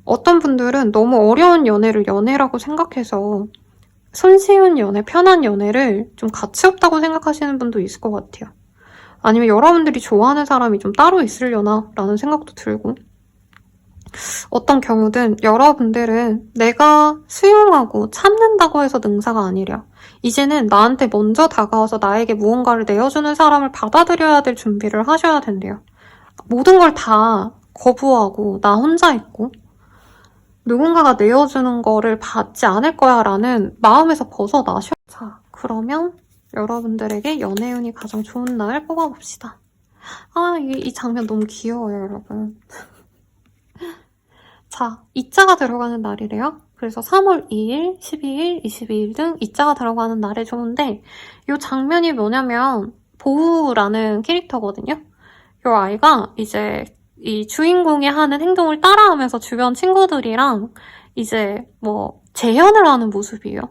Speaker 1: 어떤 분들은 너무 어려운 연애를 연애라고 생각해서 손쉬운 연애, 편한 연애를 좀 가치 없다고 생각하시는 분도 있을 것 같아요. 아니면 여러분들이 좋아하는 사람이 좀 따로 있으려나 라는 생각도 들고 어떤 경우든 여러분들은 내가 수용하고 참는다고 해서 능사가 아니라 이제는 나한테 먼저 다가와서 나에게 무언가를 내어주는 사람을 받아들여야 될 준비를 하셔야 된대요. 모든 걸 다 거부하고 나 혼자 있고 누군가가 내어주는 거를 받지 않을 거야 라는 마음에서 벗어나셔. 자, 그러면 여러분들에게 연애운이 가장 좋은 날 뽑아봅시다. 이 장면 너무 귀여워요, 여러분. 자, 2자가 들어가는 날이래요. 그래서 3월 2일, 12일, 22일 등 2자가 들어가는 날에 좋은데 이 장면이 뭐냐면 보우라는 캐릭터거든요. 이 아이가 이제 이 주인공이 하는 행동을 따라하면서 주변 친구들이랑 이제 뭐 재현을 하는 모습이에요.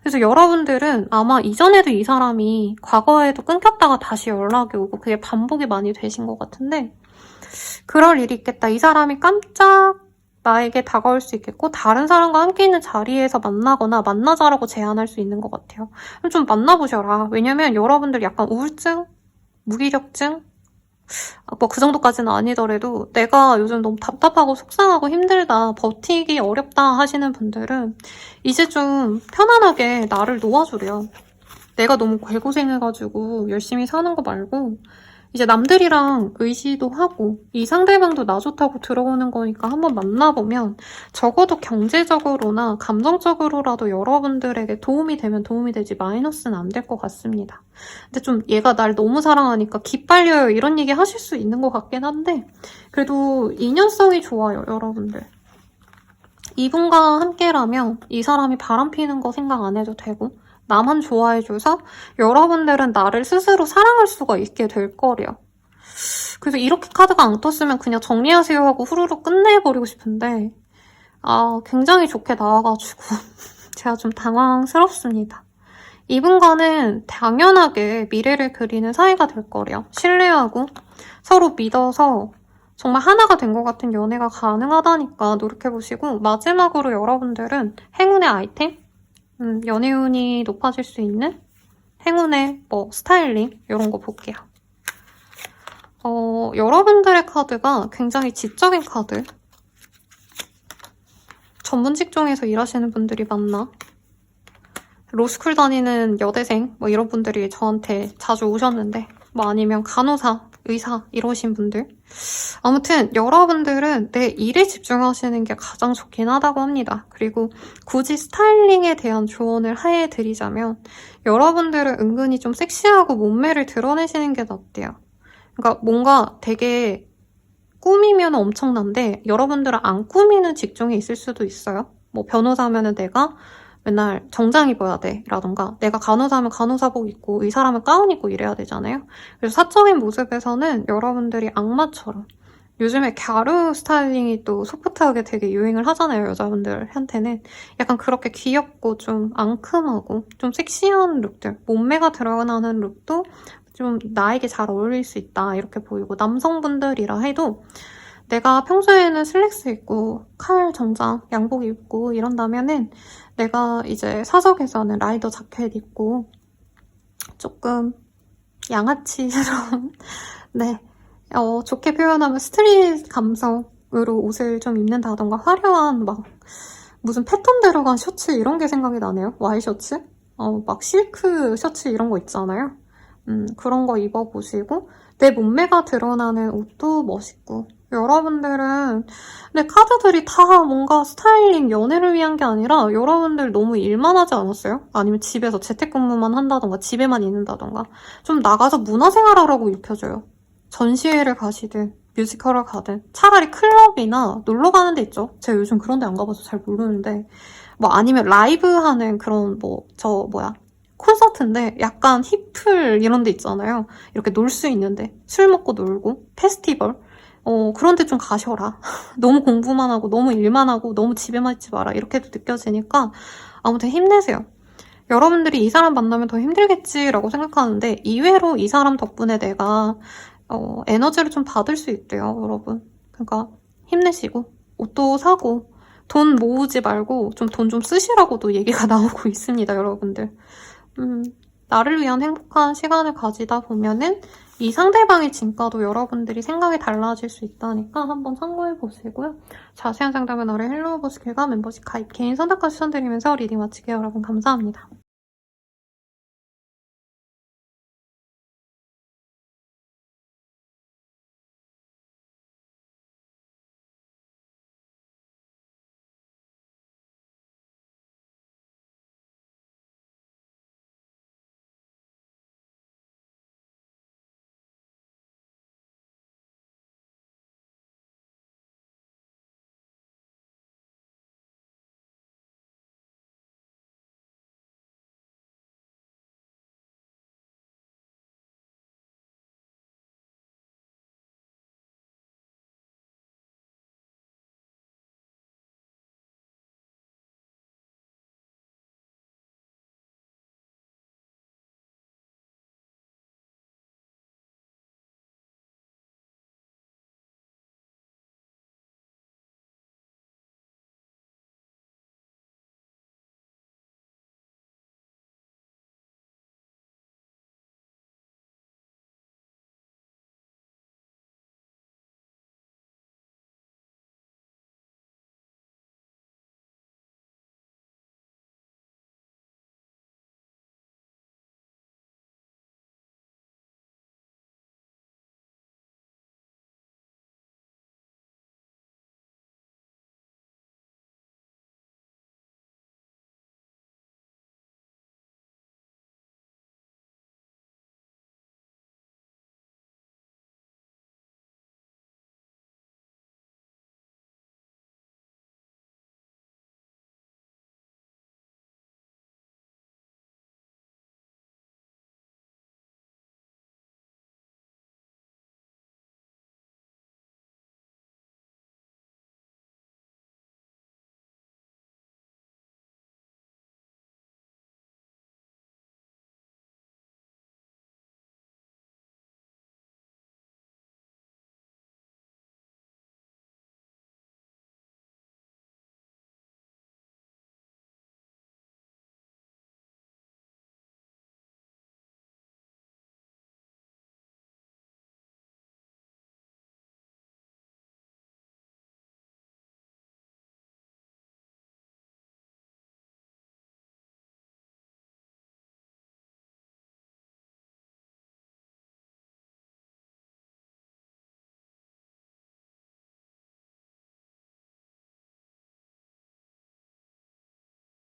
Speaker 1: 그래서 여러분들은 아마 이전에도 이 사람이 과거에도 끊겼다가 다시 연락이 오고 그게 반복이 많이 되신 것 같은데 그럴 일이 있겠다. 이 사람이 깜짝 나에게 다가올 수 있겠고 다른 사람과 함께 있는 자리에서 만나거나 만나자라고 제안할 수 있는 것 같아요. 그럼 좀 만나보셔라. 왜냐면 여러분들 약간 우울증? 무기력증? 뭐 그 정도까지는 아니더라도 내가 요즘 너무 답답하고 속상하고 힘들다, 버티기 어렵다 하시는 분들은 이제 좀 편안하게 나를 놓아주래요. 내가 너무 괴고생해가지고 열심히 사는 거 말고 이제 남들이랑 의지도 하고 이 상대방도 나 좋다고 들어오는 거니까 한번 만나보면 적어도 경제적으로나 감정적으로라도 여러분들에게 도움이 되면 도움이 되지 마이너스는 안 될 것 같습니다. 근데 좀 얘가 날 너무 사랑하니까 기빨려요 이런 얘기 하실 수 있는 것 같긴 한데 그래도 인연성이 좋아요, 여러분들. 이분과 함께라면 이 사람이 바람피는 거 생각 안 해도 되고 나만 좋아해줘서 여러분들은 나를 스스로 사랑할 수가 있게 될 거래요. 그래서 이렇게 카드가 안 떴으면 그냥 정리하세요 하고 후루룩 끝내버리고 싶은데 굉장히 좋게 나와가지고 제가 좀 당황스럽습니다. 이분과는 당연하게 미래를 그리는 사이가 될 거래요. 신뢰하고 서로 믿어서 정말 하나가 된 것 같은 연애가 가능하다니까 노력해보시고 마지막으로 여러분들은 행운의 아이템? 연애운이 높아질 수 있는 행운의 뭐 스타일링 이런 거 볼게요. 여러분들의 카드가 굉장히 지적인 카드. 전문 직종에서 일하시는 분들이 많나? 로스쿨 다니는 여대생 뭐 이런 분들이 저한테 자주 오셨는데 뭐 아니면 간호사, 의사 이러신 분들 아무튼 여러분들은 내 일에 집중하시는 게 가장 좋긴 하다고 합니다. 그리고 굳이 스타일링에 대한 조언을 해드리자면 여러분들은 은근히 좀 섹시하고 몸매를 드러내시는 게 낫대요. 그러니까 뭔가 되게 꾸미면 엄청난데 여러분들은 안 꾸미는 직종에 있을 수도 있어요. 뭐 변호사면은 내가 맨날 정장 입어야 돼 라던가 내가 간호사면 간호사복 입고 의사라면 가운 입고 이래야 되잖아요. 그래서 사적인 모습에서는 여러분들이 악마처럼 요즘에 갸루 스타일링이 또 소프트하게 되게 유행을 하잖아요. 여자분들한테는 약간 그렇게 귀엽고 좀 앙큼하고 좀 섹시한 룩들 몸매가 드러나는 룩도 좀 나에게 잘 어울릴 수 있다 이렇게 보이고 남성분들이라 해도 내가 평소에는 슬랙스 입고 칼 정장 양복 입고 이런다면은 내가 이제 사석에서는 라이더 자켓 입고 조금 양아치스러운 네 좋게 표현하면 스트릿 감성으로 옷을 좀 입는다던가 화려한 막 무슨 패턴 들어간 셔츠 이런 게 생각이 나네요. 와이셔츠? 막 실크 셔츠 이런 거 있잖아요. 그런 거 입어보시고 내 몸매가 드러나는 옷도 멋있고 여러분들은 근데 카드들이 다 뭔가 스타일링 연애를 위한 게 아니라 여러분들 너무 일만 하지 않았어요? 아니면 집에서 재택근무만 한다던가 집에만 있는다던가 좀 나가서 문화생활하라고 입혀줘요. 전시회를 가시든 뮤지컬을 가든 차라리 클럽이나 놀러 가는 데 있죠. 제가 요즘 그런 데 안 가봐서 잘 모르는데 뭐 아니면 라이브 하는 그런 콘서트인데 약간 힙플 이런 데 있잖아요. 이렇게 놀 수 있는데 술 먹고 놀고 페스티벌 그런 데 좀 가셔라. 너무 공부만 하고 너무 일만 하고 너무 집에만 있지 마라 이렇게도 느껴지니까 아무튼 힘내세요. 여러분들이 이 사람 만나면 더 힘들겠지라고 생각하는데 이외로 이 사람 덕분에 내가 에너지를 좀 받을 수 있대요, 여러분. 그러니까 힘내시고 옷도 사고 돈 모으지 말고 좀 돈 좀 쓰시라고도 얘기가 나오고 있습니다, 여러분들. 나를 위한 행복한 시간을 가지다 보면은 이 상대방의 진가도 여러분들이 생각이 달라질 수 있다니까 한번 참고해 보시고요. 자세한 상담은 아래 헬로우버스킬과 멤버십 가입 개인 선택과 추천드리면서 리딩 마칠게요. 여러분 감사합니다.